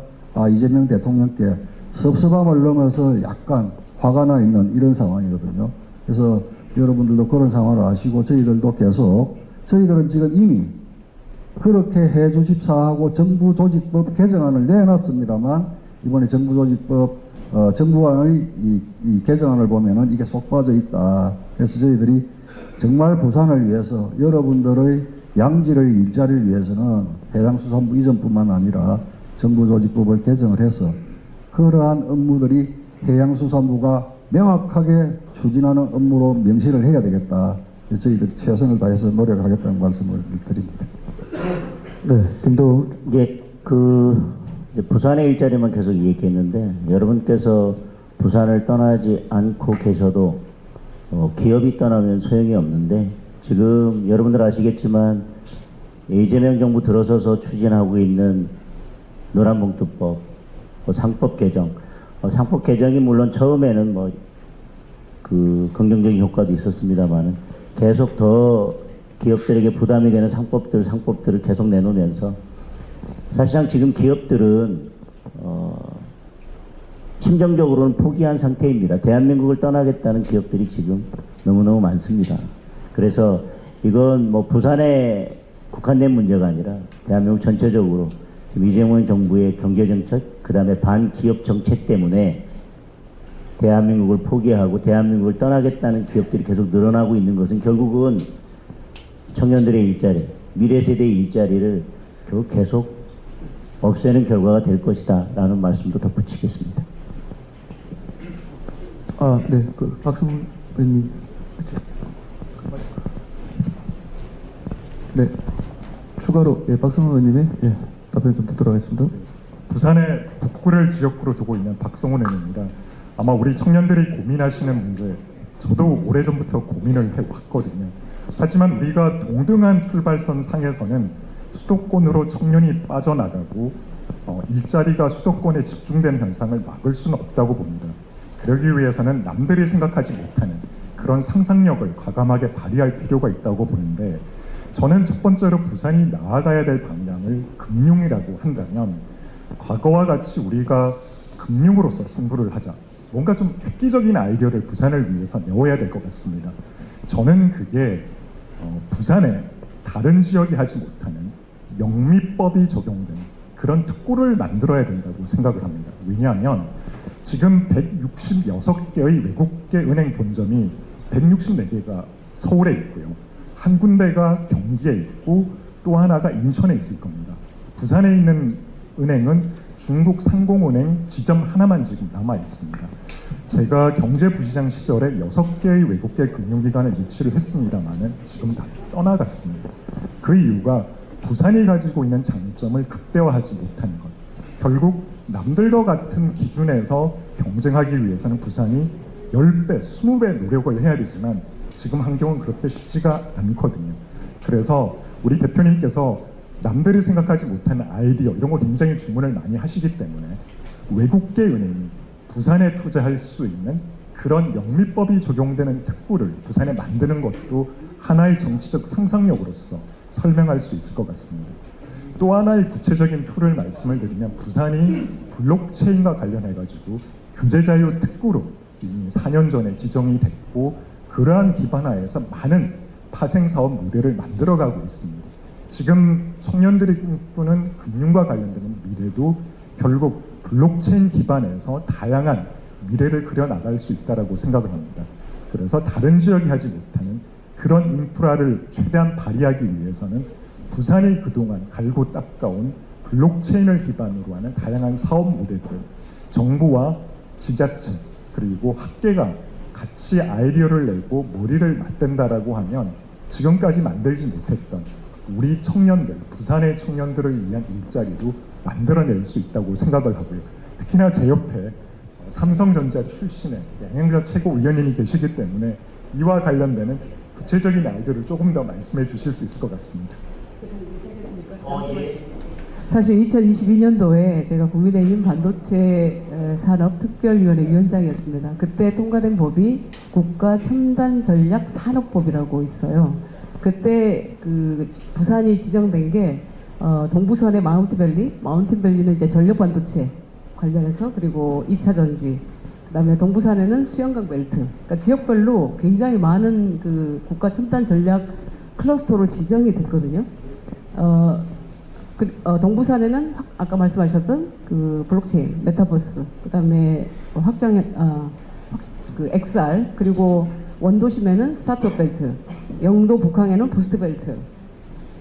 이재명 대통령께 섭섭함을 넘어서 약간 화가 나 있는 이런 상황이거든요. 그래서 여러분들도 그런 상황을 아시고 저희들도 계속 저희들은 지금 이미 그렇게 해주십사하고 정부조직법 개정안을 내놨습니다만 이번에 정부조직법 정부안의 이 개정안을 보면은 이게 쏙 빠져 있다. 그래서 저희들이 정말 부산을 위해서 여러분들의 양질의 일자리를 위해서는 해양수산부 이전뿐만 아니라 정부조직법을 개정을 해서 그러한 업무들이 해양수산부가 명확하게 추진하는 업무로 명시를 해야 되겠다. 저희들이 최선을 다해서 노력하겠다는 말씀을 드립니다. 네, 김도 이제 이제 부산의 일자리만 계속 얘기했는데 여러분께서 부산을 떠나지 않고 계셔도 기업이 떠나면 소용이 없는데 지금 여러분들 아시겠지만 이재명 정부 들어서서 추진하고 있는 노란봉투법, 상법 개정, 상법 개정이 물론 처음에는 긍정적인 효과도 있었습니다만은 계속 더 기업들에게 부담이 되는 상법들을 계속 내놓으면서 사실상 지금 기업들은 심정적으로는 포기한 상태입니다. 대한민국을 떠나겠다는 기업들이 지금 너무너무 많습니다. 그래서 이건 부산에 국한된 문제가 아니라 대한민국 전체적으로 지금 이재명 정부의 경제정책, 그 다음에 반기업 정책 때문에 대한민국을 포기하고 대한민국을 떠나겠다는 기업들이 계속 늘어나고 있는 것은 결국은 청년들의 일자리, 미래 세대의 일자리를 계속 없애는 결과가 될 것이다 라는 말씀도 덧붙이겠습니다. 네, 박승훈 의원님. 네, 추가로 박승훈 의원님의 답변 좀 듣도록 하겠습니다. 부산의 북구를 지역구로 두고 있는 박성훈 의원입니다. 아마 우리 청년들이 고민하시는 문제, 저도 오래전부터 고민을 해왔거든요. 하지만 우리가 동등한 출발선 상에서는 수도권으로 청년이 빠져나가고 일자리가 수도권에 집중된 현상을 막을 수는 없다고 봅니다. 그러기 위해서는 남들이 생각하지 못하는 그런 상상력을 과감하게 발휘할 필요가 있다고 보는데 저는 첫 번째로 부산이 나아가야 될 방향을 금융이라고 한다면 과거와 같이 우리가 금융으로서 승부를 하자. 뭔가 좀 획기적인 아이디어를 부산을 위해서 내어야 될 것 같습니다. 저는 그게 부산에 다른 지역이 하지 못하는 영미법이 적용된 그런 특구를 만들어야 된다고 생각을 합니다. 왜냐하면 지금 166개의 외국계 은행 본점이 164개가 서울에 있고요. 한 군데가 경기에 있고 또 하나가 인천에 있을 겁니다. 부산에 있는 은행은 중국 상공은행 지점 하나만 지금 남아 있습니다. 제가 경제부시장 시절에 6개의 외국계 금융기관을 유치를 했습니다만은 지금 다 떠나갔습니다. 그 이유가 부산이 가지고 있는 장점을 극대화하지 못하는 것. 결국 남들과 같은 기준에서 경쟁하기 위해서는 부산이 10배, 20배 노력을 해야 되지만 지금 환경은 그렇게 쉽지가 않거든요. 그래서 우리 대표님께서 남들이 생각하지 못하는 아이디어 이런 거 굉장히 주문을 많이 하시기 때문에 외국계 은행이 부산에 투자할 수 있는 그런 영미법이 적용되는 특구를 부산에 만드는 것도 하나의 정치적 상상력으로서 설명할 수 있을 것 같습니다. 또 하나의 구체적인 툴을 말씀을 드리면 부산이 블록체인과 관련해가지고 규제자유 특구로 이미 4년 전에 지정이 됐고 그러한 기반 하에서 많은 파생사업 모델을 만들어가고 있습니다. 지금 청년들이 꿈꾸는 금융과 관련되는 미래도 결국 블록체인 기반에서 다양한 미래를 그려나갈 수 있다고 생각을 합니다. 그래서 다른 지역이 하지 못하는 그런 인프라를 최대한 발휘하기 위해서는 부산이 그동안 갈고 닦아온 블록체인을 기반으로 하는 다양한 사업 모델들을 정부와 지자체 그리고 학계가 같이 아이디어를 내고 머리를 맞댄다라고 하면 지금까지 만들지 못했던 우리 청년들, 부산의 청년들을 위한 일자리도 만들어낼 수 있다고 생각을 하고요. 특히나 제 옆에 삼성전자 출신의 양영자 최고위원님이 계시기 때문에 이와 관련되는 구체적인 아이디어를 조금 더 말씀해 주실 수 있을 것 같습니다. 사실 2022년도에 제가 국민의힘 반도체 산업 특별위원회 위원장이었습니다. 그때 통과된 법이 국가첨단전략산업법이라고 있어요. 그때 그 부산이 지정된 게 동부선의 마운틴밸리는 이제 전력 반도체 관련해서 그리고 2차 전지, 그다음에 동부산에는 수영강 벨트. 그러니까 지역별로 굉장히 많은 그 국가 첨단 전략 클러스터로 지정이 됐거든요. 동부산에는 아까 말씀하셨던 그 블록체인, 메타버스, 그다음에 그 XR, 그리고 원도심에는 스타트업 벨트, 영도 북항에는 부스트 벨트,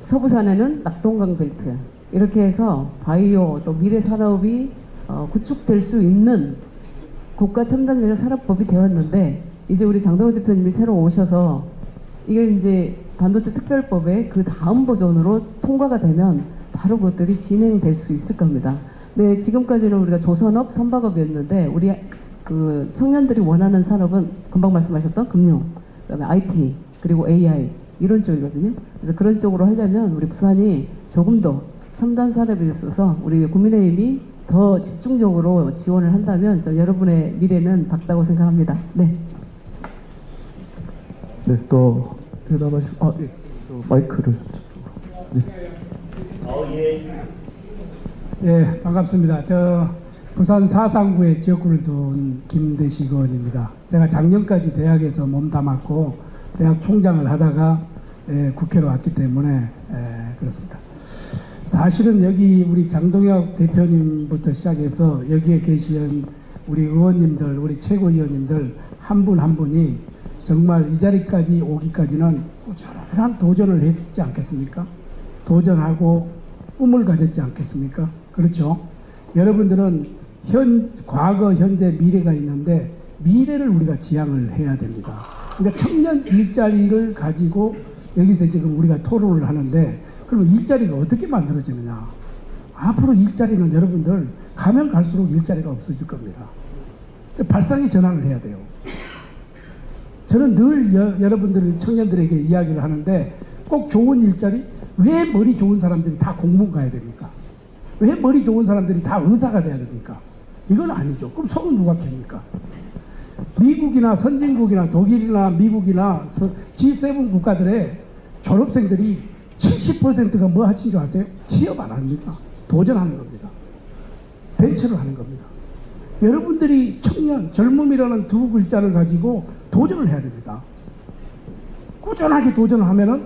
서부산에는 낙동강 벨트, 이렇게 해서 바이오 또 미래 산업이 구축될 수 있는 국가 첨단전략 산업법이 되었는데, 이제 우리 장동훈 대표님이 새로 오셔서 이게 이제 반도체 특별법의 그 다음 버전으로 통과가 되면 바로 그것들이 진행될 수 있을 겁니다. 네, 지금까지는 우리가 조선업, 선박업이었는데 우리 그 청년들이 원하는 산업은 금방 말씀하셨던 금융, 그다음에 IT, 그리고 AI 이런 쪽이거든요. 그래서 그런 쪽으로 하려면 우리 부산이 조금 더 첨단 산업에 있어서 우리 국민의힘이 더 집중적으로 지원을 한다면 저 여러분의 미래는 밝다고 생각합니다. 네. 네, 또 대답하시고 예, 또 마이크를 예, 반갑습니다. 저 부산 사상구에 지역구를 둔 김대식 의원입니다. 제가 작년까지 대학에서 몸담았고 대학 총장을 하다가 국회로 왔기 때문에 그렇습니다. 사실은 여기 우리 장동혁 대표님부터 시작해서 여기에 계신 우리 의원님들, 우리 최고위원님들 한 분 한 분이 정말 이 자리까지 오기까지는 꾸준한 도전을 했지 않겠습니까? 도전하고 꿈을 가졌지 않겠습니까? 그렇죠? 여러분들은 과거, 현재, 미래가 있는데 미래를 우리가 지향을 해야 됩니다. 그러니까 청년 일자리를 가지고 여기서 지금 우리가 토론을 하는데, 그러면 일자리가 어떻게 만들어지느냐? 앞으로 일자리는 여러분들 가면 갈수록 일자리가 없어질 겁니다. 발상의 전환을 해야 돼요. 저는 늘 여러분들 청년들에게 이야기를 하는데, 꼭 좋은 일자리, 왜 머리 좋은 사람들이 다 공무원 가야 됩니까? 왜 머리 좋은 사람들이 다 의사가 돼야 됩니까? 이건 아니죠. 그럼 속은 누가 캡니까? 미국이나 선진국이나 독일이나 미국이나 G7 국가들의 졸업생들이 70%가 뭐 하신 줄 아세요? 취업 안 합니다. 도전하는 겁니다. 벤처를 하는 겁니다. 여러분들이 청년, 젊음이라는 두 글자를 가지고 도전을 해야 됩니다. 꾸준하게 도전을 하면은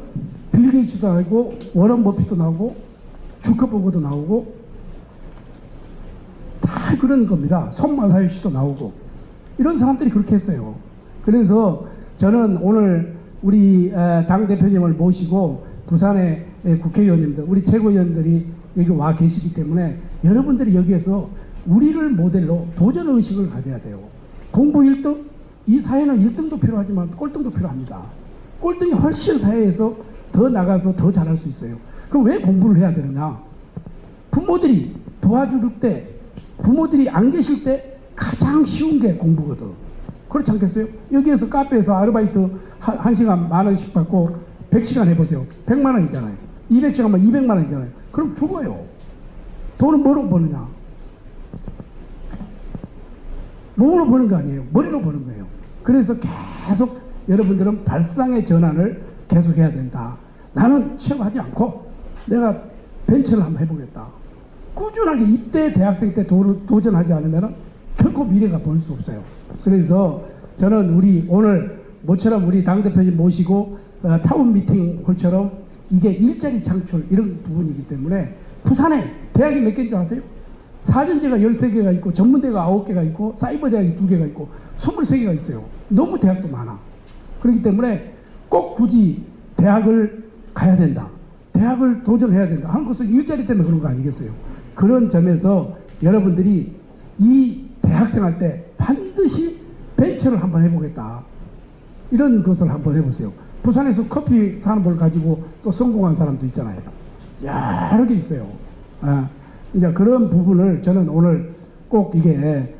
빌 게이츠도 나오고 워런 버핏도 나오고 주커버그도 나오고 다 그런 겁니다. 손마사요 씨도 나오고 이런 사람들이 그렇게 했어요. 그래서 저는 오늘 우리 당 대표님을 모시고 부산의 국회의원님들, 우리 최고위원들이 여기 와 계시기 때문에 여러분들이 여기에서 우리를 모델로 도전 의식을 가져야 돼요. 공부 1등, 이 사회는 1등도 필요하지만 꼴등도 필요합니다. 꼴등이 훨씬 사회에서 더 나가서 더 잘할 수 있어요. 그럼 왜 공부를 해야 되느냐? 부모들이 도와줄 때 부모들이 안 계실 때 가장 쉬운 게 공부거든. 그렇지 않겠어요? 여기에서 카페에서 아르바이트 한 시간 10,000원씩 받고 100시간 해보세요. 100만 원이잖아요. 200시간만 200만 원이잖아요. 그럼 죽어요. 돈은 뭐로 버느냐? 몸으로 버는 거 아니에요. 머리로 버는 거예요. 그래서 계속 여러분들은 발상의 전환을 계속해야 된다. 나는 취업하지 않고 내가 벤처를 한번 해보겠다. 꾸준하게 이때 대학생 때 도전하지 않으면 결코 미래가 보일 수 없어요. 그래서 저는 우리 오늘 모처럼 우리 당대표님 모시고 타운 미팅 홀처럼 이게 일자리 창출 이런 부분이기 때문에 부산에 대학이 몇 개인 줄 아세요? 사전제가 13개가 있고 전문대가 9개가 있고 사이버 대학이 2개가 있고 23개가 있어요. 너무 대학도 많아. 그렇기 때문에 꼭 굳이 대학을 가야 된다. 대학을 도전해야 된다. 하는 것은 일자리 때문에 그런 거 아니겠어요? 그런 점에서 여러분들이 이 대학생활 때 반드시 벤처를 한번 해보겠다. 이런 것을 한번 해보세요. 부산에서 커피 산업을 가지고 또 성공한 사람도 있잖아요. 여러 개 있어요. 이제 그런 부분을 저는 오늘 꼭 이게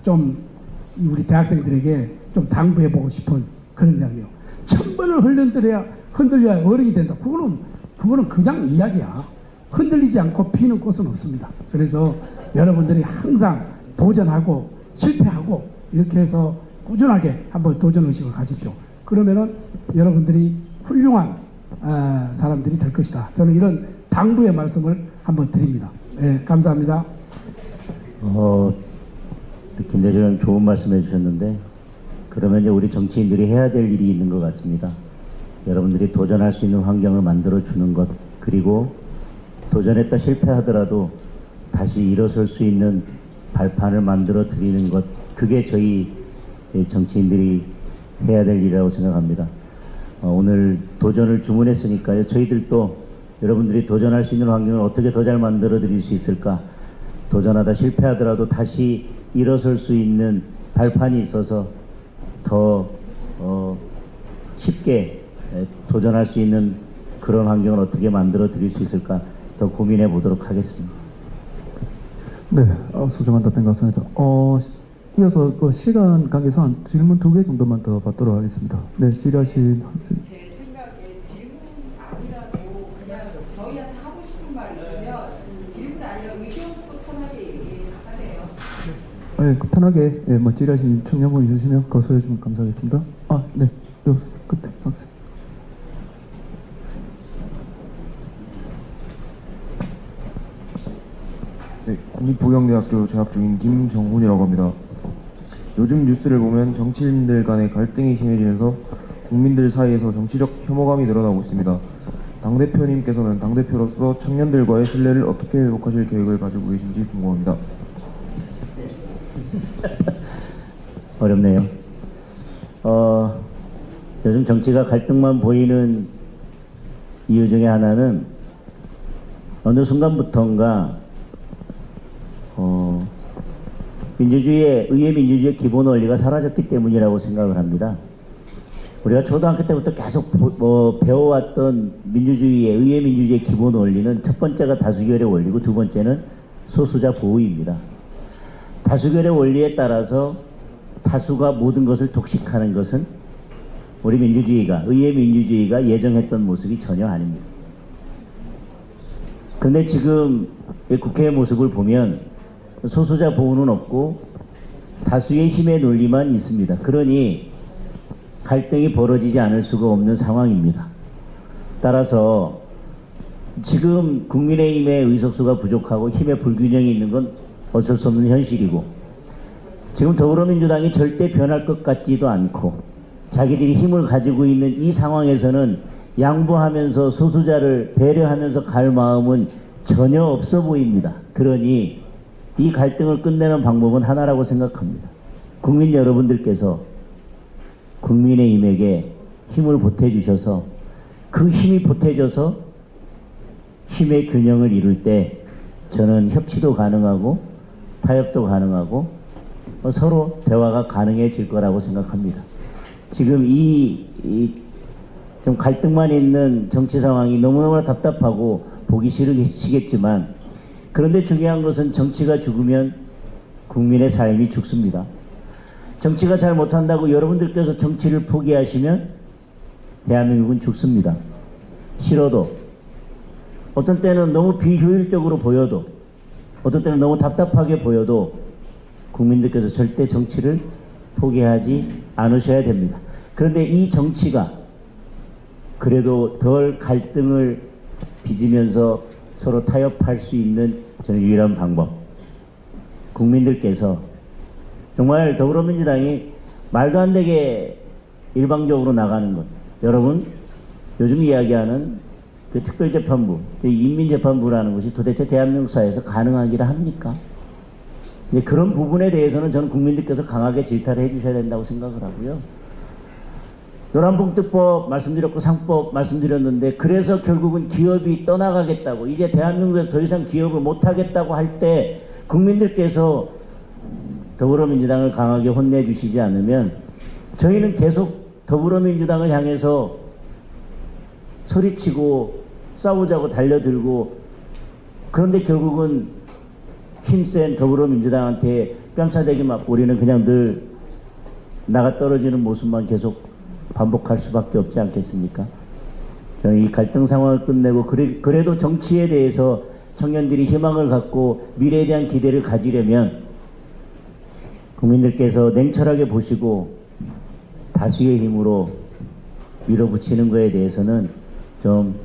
좀 우리 대학생들에게 좀 당부해보고 싶은 그런 이야기예요. 1000번을 흔들려야 어른이 된다. 그거는 그냥 이야기야. 흔들리지 않고 피는 꽃은 없습니다. 그래서 여러분들이 항상 도전하고 실패하고 이렇게 해서 꾸준하게 한번 도전의식을 가십시오. 그러면은 여러분들이 훌륭한 사람들이 될 것이다. 저는 이런 당부의 말씀을 한번 드립니다. 네, 감사합니다. 김대중 좋은 말씀 해주셨는데 그러면 이제 우리 정치인들이 해야 될 일이 있는 것 같습니다. 여러분들이 도전할 수 있는 환경을 만들어 주는 것, 그리고 도전했다 실패하더라도 다시 일어설 수 있는 발판을 만들어 드리는 것, 그게 저희 정치인들이 해야 될 일이라고 생각합니다. 오늘 도전을 주문했으니까요. 저희들도 여러분들이 도전할 수 있는 환경을 어떻게 더 잘 만들어 드릴 수 있을까? 도전하다 실패하더라도 다시 일어설 수 있는 발판이 있어서 더 쉽게 도전할 수 있는 그런 환경을 어떻게 만들어 드릴 수 있을까? 더 고민해 보도록 하겠습니다. 네, 소중한 답변 같습니다. 이어서 그 시간 관계상 한 질문 2개 정도만 더 받도록 하겠습니다. 네, 질의하신 학생. 제 생각에 질문 아니라도 그냥 저희한테 하고 싶은 말 있으면 질문 아니라 의견부터 편하게 얘기하세요. 네, 편하게 질의하신 청년분 있으시면 거소해 주시면 감사하겠습니다. 네, 요 끝에 학생. 네, 국립부경대학교 재학 중인 김정훈이라고 합니다. 요즘 뉴스를 보면 정치인들 간의 갈등이 심해지면서 국민들 사이에서 정치적 혐오감이 늘어나고 있습니다. 당대표님께서는 당대표로서 청년들과의 신뢰를 어떻게 회복하실 계획을 가지고 계신지 궁금합니다. 어렵네요. 요즘 정치가 갈등만 보이는 이유 중에 하나는 어느 순간부터인가 의회 민주주의의 기본 원리가 사라졌기 때문이라고 생각을 합니다. 우리가 초등학교 때부터 계속 배워왔던 의회 민주주의의 기본 원리는 첫 번째가 다수결의 원리고 두 번째는 소수자 보호입니다. 다수결의 원리에 따라서 다수가 모든 것을 독식하는 것은 우리 의회 민주주의가 예정했던 모습이 전혀 아닙니다. 그런데 지금 국회의 모습을 보면 소수자 보호는 없고 다수의 힘의 논리만 있습니다. 그러니 갈등이 벌어지지 않을 수가 없는 상황입니다. 따라서 지금 국민의힘의 의석수가 부족하고 힘의 불균형이 있는 건 어쩔 수 없는 현실이고, 지금 더불어민주당이 절대 변할 것 같지도 않고 자기들이 힘을 가지고 있는 이 상황에서는 양보하면서 소수자를 배려하면서 갈 마음은 전혀 없어 보입니다. 그러니 이 갈등을 끝내는 방법은 하나라고 생각합니다. 국민 여러분들께서 국민의힘에게 힘을 보태주셔서 그 힘이 보태져서 힘의 균형을 이룰 때 저는 협치도 가능하고 타협도 가능하고 서로 대화가 가능해질 거라고 생각합니다. 지금 좀 갈등만 있는 정치 상황이 너무너무 답답하고 보기 싫으시겠지만 그런데 중요한 것은 정치가 죽으면 국민의 삶이 죽습니다. 정치가 잘 못한다고 여러분들께서 정치를 포기하시면 대한민국은 죽습니다. 싫어도, 어떤 때는 너무 비효율적으로 보여도, 어떤 때는 너무 답답하게 보여도 국민들께서 절대 정치를 포기하지 않으셔야 됩니다. 그런데 이 정치가 그래도 덜 갈등을 빚으면서 서로 타협할 수 있는 저는 유일한 방법, 국민들께서 정말 더불어민주당이 말도 안 되게 일방적으로 나가는 것, 여러분 요즘 이야기하는 그 특별재판부, 그 인민재판부라는 것이 도대체 대한민국 사회에서 가능하기라 합니까? 그런 부분에 대해서는 저는 국민들께서 강하게 질타를 해주셔야 된다고 생각을 하고요. 노란봉투법 말씀드렸고 상법 말씀드렸는데, 그래서 결국은 기업이 떠나가겠다고, 이제 대한민국에서 더 이상 기업을 못하겠다고 할 때 국민들께서 더불어민주당을 강하게 혼내주시지 않으면 저희는 계속 더불어민주당을 향해서 소리치고 싸우자고 달려들고, 그런데 결국은 힘센 더불어민주당한테 뺨싸대기 맞고 우리는 그냥 늘 나가 떨어지는 모습만 계속 반복할 수밖에 없지 않겠습니까? 저는 이 갈등 상황을 끝내고 그래도 정치에 대해서 청년들이 희망을 갖고 미래에 대한 기대를 가지려면 국민들께서 냉철하게 보시고 다수의 힘으로 밀어붙이는 것에 대해서는 좀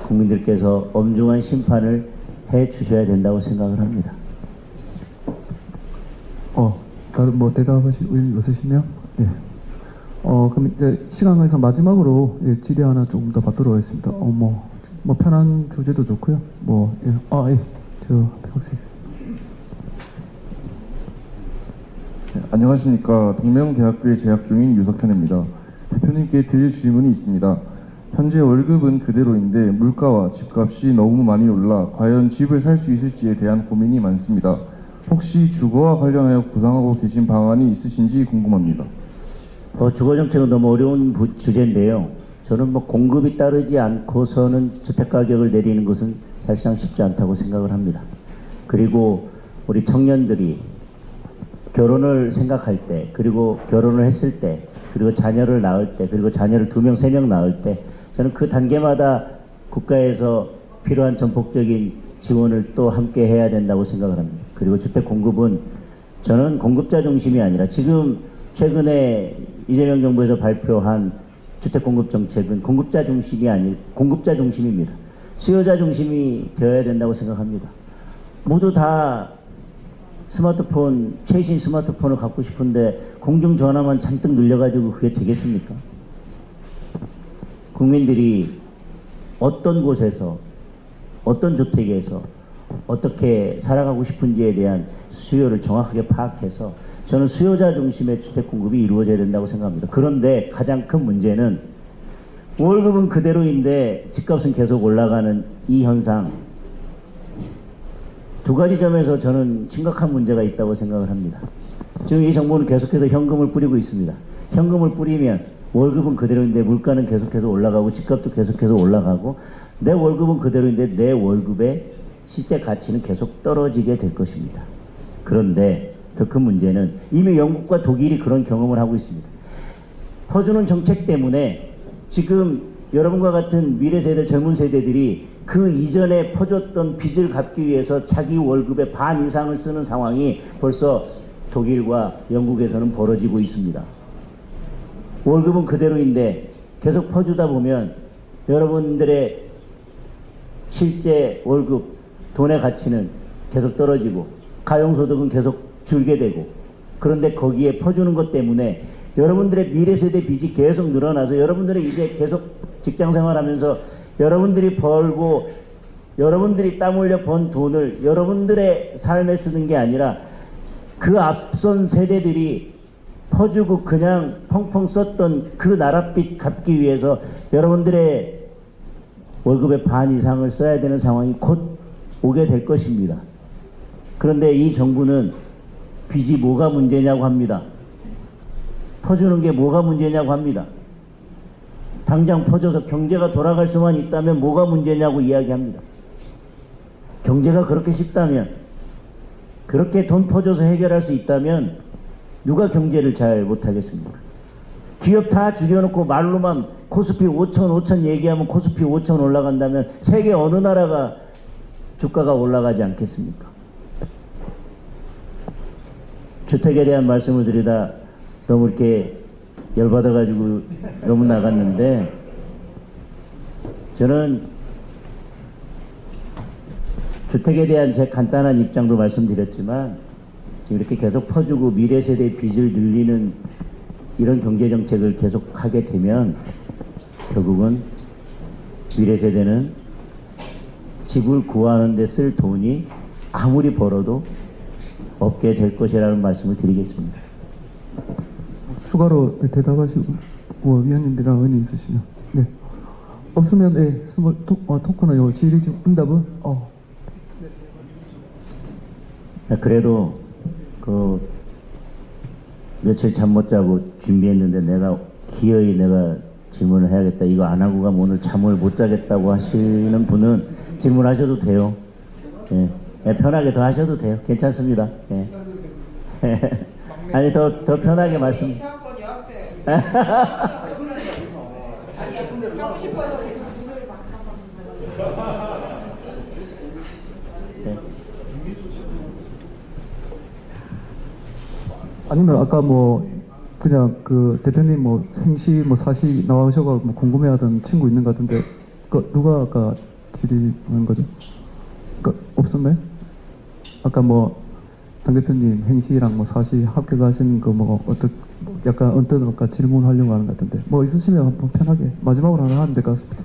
국민들께서 엄중한 심판을 해 주셔야 된다고 생각을 합니다. 다른 뭐 대답하실 의견 있으시면? 예. 그럼 이제 시간 관계상 마지막으로 질의 하나 조금 더 받도록 하겠습니다. 뭐 편한 주제도 좋고요. 학생. 네, 안녕하십니까. 동명대학교에 재학 중인 유석현입니다. 대표님께 드릴 질문이 있습니다. 현재 월급은 그대로인데 물가와 집값이 너무 많이 올라 과연 집을 살 수 있을지에 대한 고민이 많습니다. 혹시 주거와 관련하여 구상하고 계신 방안이 있으신지 궁금합니다. 주거정책은 너무 어려운 주제인데요. 저는 공급이 따르지 않고서는 주택가격을 내리는 것은 사실상 쉽지 않다고 생각을 합니다. 그리고 우리 청년들이 결혼을 생각할 때, 그리고 결혼을 했을 때, 그리고 자녀를 낳을 때, 그리고 자녀를 2명, 3명 낳을 때, 저는 그 단계마다 국가에서 필요한 전폭적인 지원을 또 함께 해야 된다고 생각을 합니다. 그리고 주택 공급은 저는 공급자 중심이 아니라, 지금 최근에 이재명 정부에서 발표한 주택 공급 정책은 공급자 중심입니다. 수요자 중심이 되어야 된다고 생각합니다. 모두 다 스마트폰, 최신 스마트폰을 갖고 싶은데 공중전화만 잔뜩 늘려가지고 그게 되겠습니까? 국민들이 어떤 곳에서, 어떤 주택에서 어떻게 살아가고 싶은지에 대한 수요를 정확하게 파악해서 저는 수요자 중심의 주택 공급이 이루어져야 된다고 생각합니다. 그런데 가장 큰 문제는 월급은 그대로인데 집값은 계속 올라가는 이 현상, 두 가지 점에서 저는 심각한 문제가 있다고 생각을 합니다. 지금 이 정부는 계속해서 현금을 뿌리고 있습니다. 현금을 뿌리면 월급은 그대로인데 물가는 계속해서 올라가고 집값도 계속해서 올라가고, 내 월급은 그대로인데 내 월급의 실제 가치는 계속 떨어지게 될 것입니다. 그런데 더 큰 문제는 이미 영국과 독일이 그런 경험을 하고 있습니다. 퍼주는 정책 때문에 지금 여러분과 같은 미래 세대, 젊은 세대들이 그 이전에 퍼줬던 빚을 갚기 위해서 자기 월급의 반 이상을 쓰는 상황이 벌써 독일과 영국에서는 벌어지고 있습니다. 월급은 그대로인데 계속 퍼주다 보면 여러분들의 실제 월급, 돈의 가치는 계속 떨어지고 가용소득은 계속 줄게 되고, 그런데 거기에 퍼주는 것 때문에 여러분들의 미래세대 빚이 계속 늘어나서 여러분들이 이제 계속 직장생활하면서 여러분들이 벌고 여러분들이 땀 흘려 번 돈을 여러분들의 삶에 쓰는 게 아니라 그 앞선 세대들이 퍼주고 그냥 펑펑 썼던 그 나랏빚 갚기 위해서 여러분들의 월급의 반 이상을 써야 되는 상황이 곧 오게 될 것입니다. 그런데 이 정부는 빚이 뭐가 문제냐고 합니다. 퍼주는 게 뭐가 문제냐고 합니다. 당장 퍼져서 경제가 돌아갈 수만 있다면 뭐가 문제냐고 이야기합니다. 경제가 그렇게 쉽다면, 그렇게 돈 퍼줘서 해결할 수 있다면 누가 경제를 잘 못하겠습니까? 기업 다 죽여놓고 말로만 코스피 5천 얘기하면 코스피 5천 올라간다면 세계 어느 나라가 주가가 올라가지 않겠습니까? 주택에 대한 말씀을 드리다 너무 이렇게 열받아가지고 너무 나갔는데, 저는 주택에 대한 제 간단한 입장도 말씀드렸지만 지금 이렇게 계속 퍼주고 미래 세대의 빚을 늘리는 이런 경제 정책을 계속 하게 되면 결국은 미래 세대는 집을 구하는 데 쓸 돈이 아무리 벌어도 없게 될 것이라는 말씀을 드리겠습니다. 추가로 대답하시고 위원님들이랑 의견이 있으시면. 네. 없으면 네, 토크나 요 질의 중 응답은 그래도 그 며칠 잠 못 자고 준비했는데 내가 기어이 내가 질문을 해야겠다, 이거 안 하고 가면 오늘 잠을 못 자겠다고 하시는 분은 질문하셔도 돼요. 예. 예, 편하게 더 하셔도 돼요. 괜찮습니다. 예. 아니 더 편하게 말씀. 이사건 여학생. 아니 하고 싶어서 계속 눈을 막 아니면 아까 뭐 그냥 그 대표님 뭐 행시 뭐 사시 나와셔서 뭐 궁금해하던 친구 있는 것 같은데 그 누가 아까 질의한 거죠? 그 없었나요? 아까 뭐 당대표님 행시랑 뭐 사시 합격하신 거 뭐 어떻게 약간 언뜻 아까 질문하려고 하는 것 같은데 뭐 있으시면 한번 편하게 마지막으로 하나 하면 될 것 같습니다.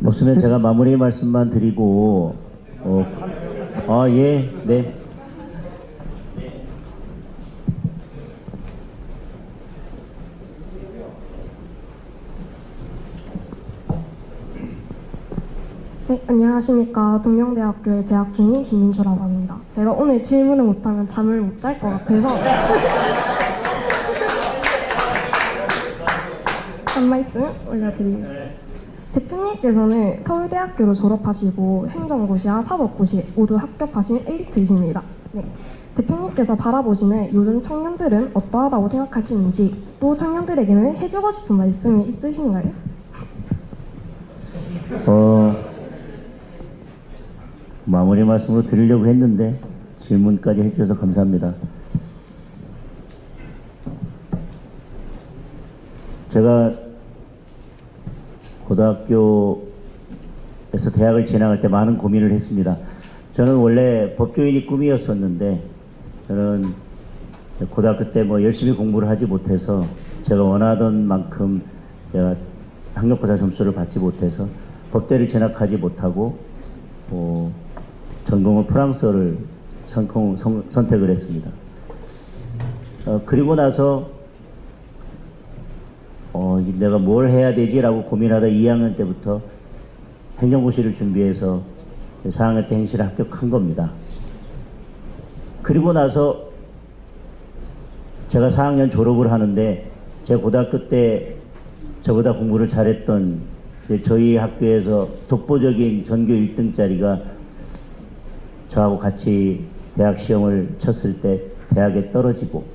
없으면 제가 마무리 말씀만 드리고 예, 네. 네, 안녕하십니까. 동명대학교에 재학 중인 김민주라고 합니다. 제가 오늘 질문을 못하면 잠을 못 잘 것 같아서 한 말씀 올려드립니다. 대표님께서는 서울대학교로 졸업하시고 행정고시와 사법고시 모두 합격하신 엘리트이십니다. 네. 대표님께서 바라보시는 요즘 청년들은 어떠하다고 생각하시는지, 또 청년들에게는 해주고 싶은 말씀이 있으신가요? 마무리 말씀으로 드리려고 했는데 질문까지 해주셔서 감사합니다. 제가 고등학교에서 대학을 진학할 때 많은 고민을 했습니다. 저는 원래 법조인이 꿈이었었는데 저는 고등학교 때 뭐 열심히 공부를 하지 못해서 제가 원하던 만큼 제가 학력고사 점수를 받지 못해서 법대를 진학하지 못하고 전공은 프랑스어를 선택을 했습니다. 그리고 나서 내가 뭘 해야 되지라고 고민하다 2학년 때부터 행정고시를 준비해서 4학년 때 행시를 합격한 겁니다. 그리고 나서 제가 4학년 졸업을 하는데 제 고등학교 때 저보다 공부를 잘했던 저희 학교에서 독보적인 전교 1등짜리가 저하고 같이 대학 시험을 쳤을 때 대학에 떨어지고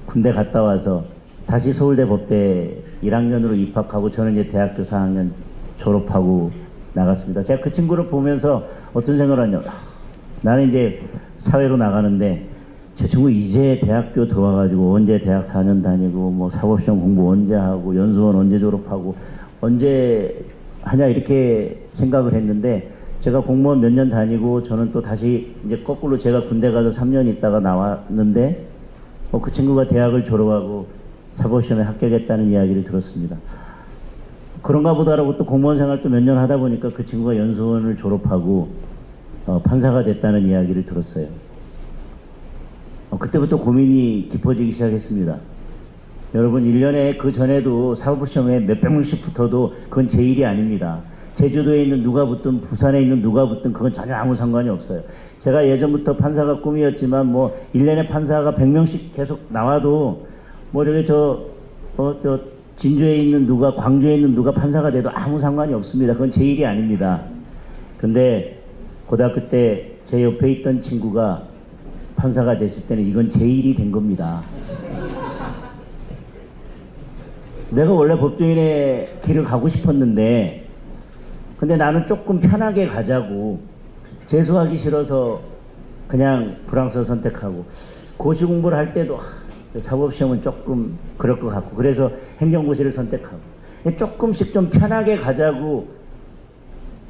군대 갔다 와서 다시 서울대 법대 1학년으로 입학하고 저는 이제 대학교 4학년 졸업하고 나갔습니다. 제가 그 친구를 보면서 어떤 생각을 하냐, 나는 이제 사회로 나가는데 저 친구 이제 대학교 들어와가지고 언제 대학 4년 다니고 뭐 사법시험 공부 언제 하고 연수원 언제 졸업하고 언제 하냐 이렇게 생각을 했는데, 제가 공무원 몇 년 다니고 저는 또 다시 이제 거꾸로 제가 군대 가서 3년 있다가 나왔는데 그 친구가 대학을 졸업하고 사법시험에 합격했다는 이야기를 들었습니다. 그런가 보다라고 또 공무원 생활도 몇 년 하다 보니까 그 친구가 연수원을 졸업하고 판사가 됐다는 이야기를 들었어요. 그때부터 고민이 깊어지기 시작했습니다. 여러분 1년에 그 전에도 사법시험에 몇백 명씩 붙어도 그건 제 일이 아닙니다. 제주도에 있는 누가 붙든 부산에 있는 누가 붙든 그건 전혀 아무 상관이 없어요. 제가 예전부터 판사가 꿈이었지만 뭐 1년에 판사가 100명씩 계속 나와도 뭐 이렇게 저 진주에 있는 누가 광주에 있는 누가 판사가 돼도 아무 상관이 없습니다. 그건 제 일이 아닙니다. 근데 고등학교 때 제 옆에 있던 친구가 판사가 됐을 때는 이건 제 일이 된 겁니다. 내가 원래 법조인의 길을 가고 싶었는데 근데 나는 조금 편하게 가자고 재수하기 싫어서 그냥 프랑스 선택하고 고시 공부를 할 때도 사법시험은 조금 그럴 것 같고 그래서 행정고시를 선택하고 조금씩 좀 편하게 가자고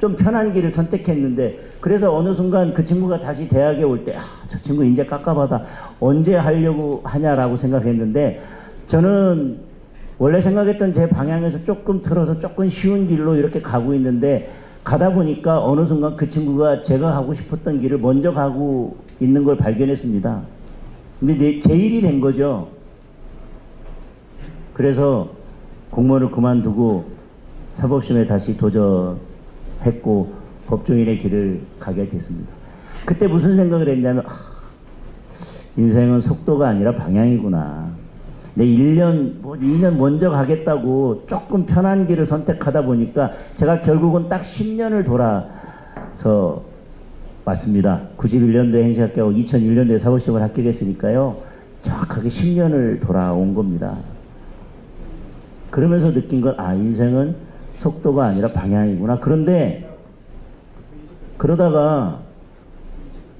좀 편한 길을 선택했는데 그래서 어느 순간 그 친구가 다시 대학에 올 때 저 친구 이제 깝깝하다 언제 하려고 하냐라고 생각했는데 저는 원래 생각했던 제 방향에서 조금 틀어서 조금 쉬운 길로 이렇게 가고 있는데 가다 보니까 어느 순간 그 친구가 제가 가고 싶었던 길을 먼저 가고 있는 걸 발견했습니다. 근데 제 일이 된 거죠. 그래서 공무원을 그만두고 사법시험에 다시 도전했고 법조인의 길을 가게 됐습니다. 그때 무슨 생각을 했냐면 인생은 속도가 아니라 방향이구나. 내 2년 먼저 가겠다고 조금 편한 길을 선택하다 보니까 제가 결국은 딱 10년을 돌아서 왔습니다. 91년도에 행시합격하고 2001년도에 사법시험을 합격했으니까요. 정확하게 10년을 돌아온 겁니다. 그러면서 느낀 건 인생은 속도가 아니라 방향이구나. 그런데 그러다가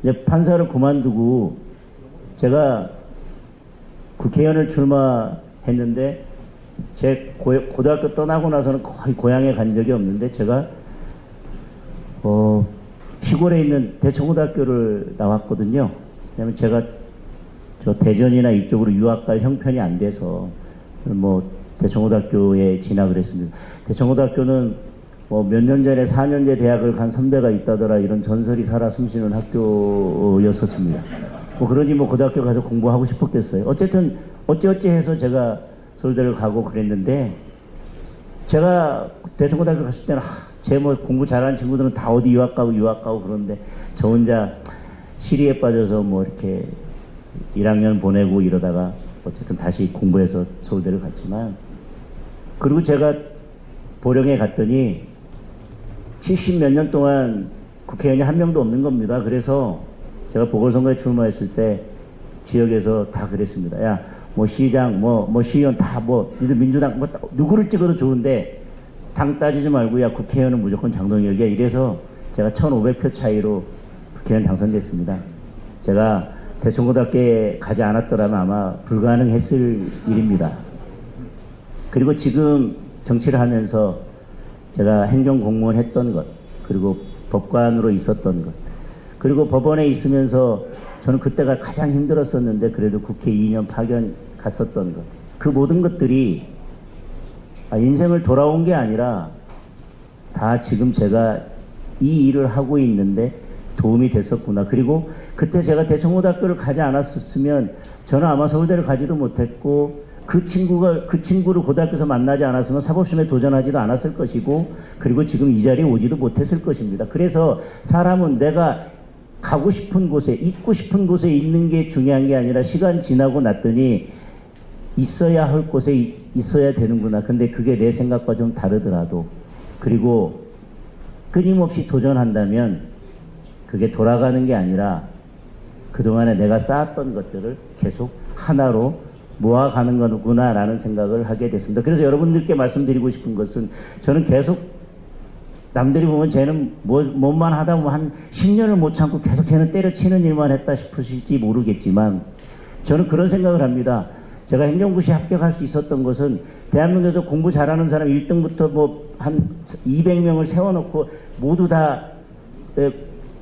이제 판사를 그만두고 제가 국회의원을 출마했는데 제 고등학교 떠나고 나서는 거의 고향에 간 적이 없는데 제가 시골에 있는 대청고등학교를 나왔거든요. 왜냐면 제가 저 대전이나 이쪽으로 유학 갈 형편이 안 돼서 대청고등학교에 진학을 했습니다. 대청고등학교는 몇 년 전에 4년제 대학을 간 선배가 있다더라 이런 전설이 살아 숨쉬는 학교였었습니다. 그러니 고등학교 가서 공부하고 싶었겠어요. 어쨌든 어찌어찌 해서 제가 서울대를 가고 그랬는데 제가 대청고등학교 갔을 때는 제 공부 잘하는 친구들은 다 어디 유학 가고 그러는데 저 혼자 시리에 빠져서 이렇게 1학년 보내고 이러다가 어쨌든 다시 공부해서 서울대를 갔지만 그리고 제가 보령에 갔더니 70 몇 년 동안 국회의원이 한 명도 없는 겁니다. 그래서 제가 보궐선거에 출마했을 때 지역에서 다 그랬습니다. 야, 시장, 시의원 다 니들 민주당 누구를 찍어도 좋은데 당 따지지 말고 야 국회의원은 무조건 장동혁이야. 이래서 제가 1,500표 차이로 국회의원 당선됐습니다. 제가 대청고등학교에 가지 않았더라면 아마 불가능했을 일입니다. 그리고 지금 정치를 하면서 제가 행정공무원 했던 것, 그리고 법관으로 있었던 것, 그리고 법원에 있으면서 저는 그때가 가장 힘들었었는데 그래도 국회 2년 파견 갔었던 것, 그 모든 것들이 인생을 돌아온 게 아니라 다 지금 제가 이 일을 하고 있는데 도움이 됐었구나. 그리고 그때 제가 대청고등학교를 가지 않았으면 저는 아마 서울대를 가지도 못했고 그 친구를 고등학교에서 만나지 않았으면 사법시험에 도전하지도 않았을 것이고 그리고 지금 이 자리에 오지도 못했을 것입니다. 그래서 사람은 내가 가고 싶은 곳에 있고 싶은 곳에 있는 게 중요한 게 아니라 시간 지나고 났더니 있어야 할 곳에 있어야 되는구나. 근데 그게 내 생각과 좀 다르더라도 그리고 끊임없이 도전한다면 그게 돌아가는 게 아니라 그동안에 내가 쌓았던 것들을 계속 하나로 모아가는 거구나라는 생각을 하게 됐습니다. 그래서 여러분들께 말씀드리고 싶은 것은 저는 계속 남들이 보면 쟤는 뭐만 하다 보면 한 10년을 못 참고 계속 쟤는 때려치는 일만 했다 싶으실지 모르겠지만 저는 그런 생각을 합니다. 제가 행정고시 합격할 수 있었던 것은 대한민국에서 공부 잘하는 사람 1등부터 한 200명을 세워놓고 모두 다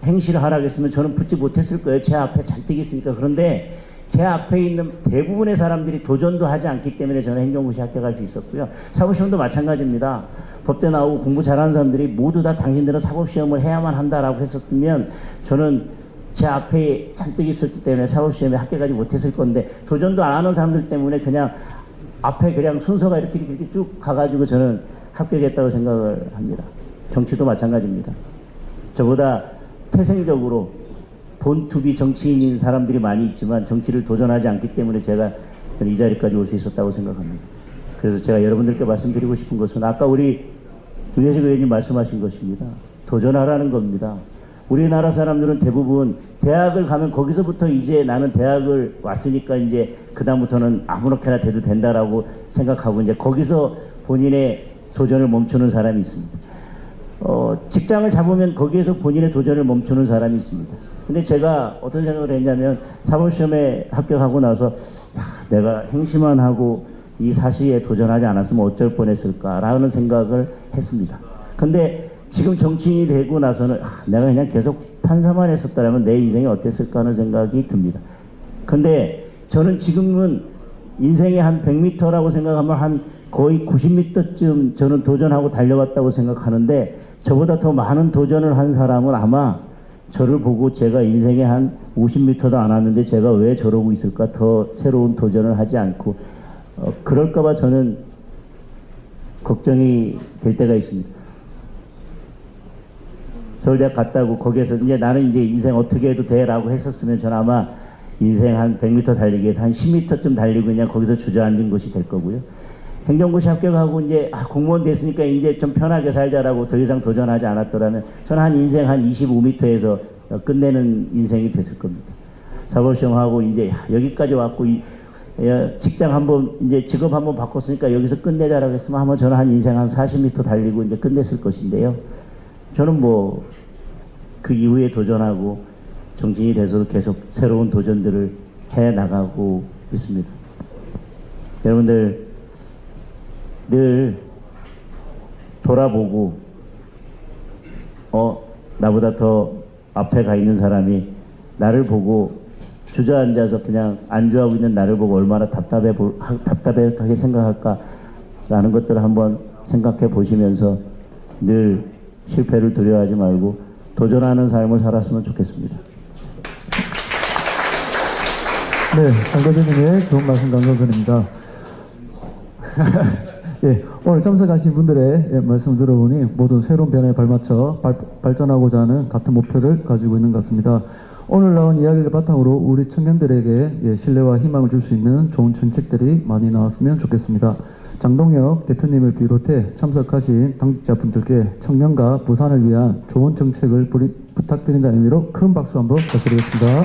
행시를 하라고 했으면 저는 붙지 못했을 거예요. 제 앞에 잔뜩 있으니까. 그런데 제 앞에 있는 대부분의 사람들이 도전도 하지 않기 때문에 저는 행정고시 합격할 수 있었고요. 사법시험도 마찬가지입니다. 법대 나오고 공부 잘하는 사람들이 모두 다 당신들은 사법시험을 해야만 한다라고 했었으면 저는 제 앞에 잔뜩 있었기 때문에 사법시험에 합격하지 못했을 건데 도전도 안 하는 사람들 때문에 그냥 앞에 그냥 순서가 이렇게 쭉 가가지고 저는 합격했다고 생각을 합니다. 정치도 마찬가지입니다. 저보다 태생적으로 본투비 정치인인 사람들이 많이 있지만 정치를 도전하지 않기 때문에 제가 이 자리까지 올 수 있었다고 생각합니다. 그래서 제가 여러분들께 말씀드리고 싶은 것은 아까 우리 유해식 의원님 말씀하신 것입니다. 도전하라는 겁니다. 우리나라 사람들은 대부분 대학을 가면 거기서부터 이제 나는 대학을 왔으니까 이제 그다음부터는 아무렇게나 돼도 된다라고 생각하고 이제 거기서 본인의 도전을 멈추는 사람이 있습니다. 직장을 잡으면 거기에서 본인의 도전을 멈추는 사람이 있습니다. 근데 제가 어떤 생각을 했냐면 사법시험에 합격하고 나서 내가 행시만 하고 이 사시에 도전하지 않았으면 어쩔 뻔했을까라는 생각을 했습니다. 근데 지금 정치인이 되고 나서는 내가 그냥 계속 판사만 했었다면 내 인생이 어땠을까 하는 생각이 듭니다. 근데 저는 지금은 인생의 한 100m라고 생각하면 한 거의 90m쯤 저는 도전하고 달려왔다고 생각하는데 저보다 더 많은 도전을 한 사람은 아마 저를 보고 제가 인생에 한 50m도 안 왔는데 제가 왜 저러고 있을까 더 새로운 도전을 하지 않고 그럴까봐 저는 걱정이 될 때가 있습니다. 서울대학 갔다고 거기에서 이제 나는 이제 인생 어떻게 해도 돼라고 했었으면 저는 아마 인생 한 100m 달리기 위해서 한 10m쯤 달리고 그냥 거기서 주저앉은 것이 될 거고요. 행정고시 합격하고 이제 공무원 됐으니까 이제 좀 편하게 살자라고 더 이상 도전하지 않았더라면 저는 한 인생 한 25m에서 끝내는 인생이 됐을 겁니다. 사법시험하고 이제 여기까지 왔고 직장 한번 이제 직업 한번 바꿨으니까 여기서 끝내자라고 했으면 아마 저는 한 인생 한 40m 달리고 이제 끝냈을 것인데요. 저는 뭐 그 이후에 도전하고 정치인이 돼서도 계속 새로운 도전들을 해 나가고 있습니다. 여러분들 늘 돌아보고 나보다 더 앞에 가 있는 사람이 나를 보고 주저앉아서 그냥 안주하고 있는 나를 보고 얼마나 답답하게 생각할까라는 것들을 한번 생각해 보시면서 늘 실패를 두려워하지 말고 도전하는 삶을 살았으면 좋겠습니다. 네, 장대표님의 좋은 말씀 감사드립니다. 예, 오늘 참석하신 분들의 말씀 들어보니 모두 새로운 변화에 발맞춰 발전하고자 하는 같은 목표를 가지고 있는 것 같습니다. 오늘 나온 이야기를 바탕으로 우리 청년들에게 신뢰와 희망을 줄 수 있는 좋은 정책들이 많이 나왔으면 좋겠습니다. 장동혁 대표님을 비롯해 참석하신 당직자분들께 청년과 부산을 위한 좋은 정책을 부탁드린다는 의미로 큰 박수 한번 부탁드리겠습니다.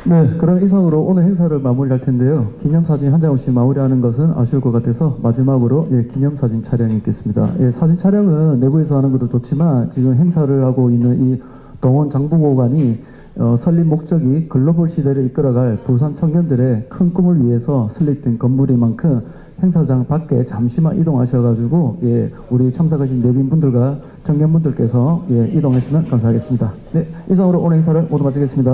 네, 그럼 이상으로 오늘 행사를 마무리할 텐데요. 기념사진 한 장 없이 마무리하는 것은 아쉬울 것 같아서 마지막으로 기념사진 촬영이 있겠습니다. 사진 촬영은 내부에서 하는 것도 좋지만 지금 행사를 하고 있는 이 동원 장보고관이 설립 목적이 글로벌 시대를 이끌어갈 부산 청년들의 큰 꿈을 위해서 설립된 건물인 만큼 행사장 밖에 잠시만 이동하셔가지고 우리 참석하신 내빈분들과 청년분들께서 이동하시면 감사하겠습니다. 네, 이상으로 오늘 행사를 모두 마치겠습니다.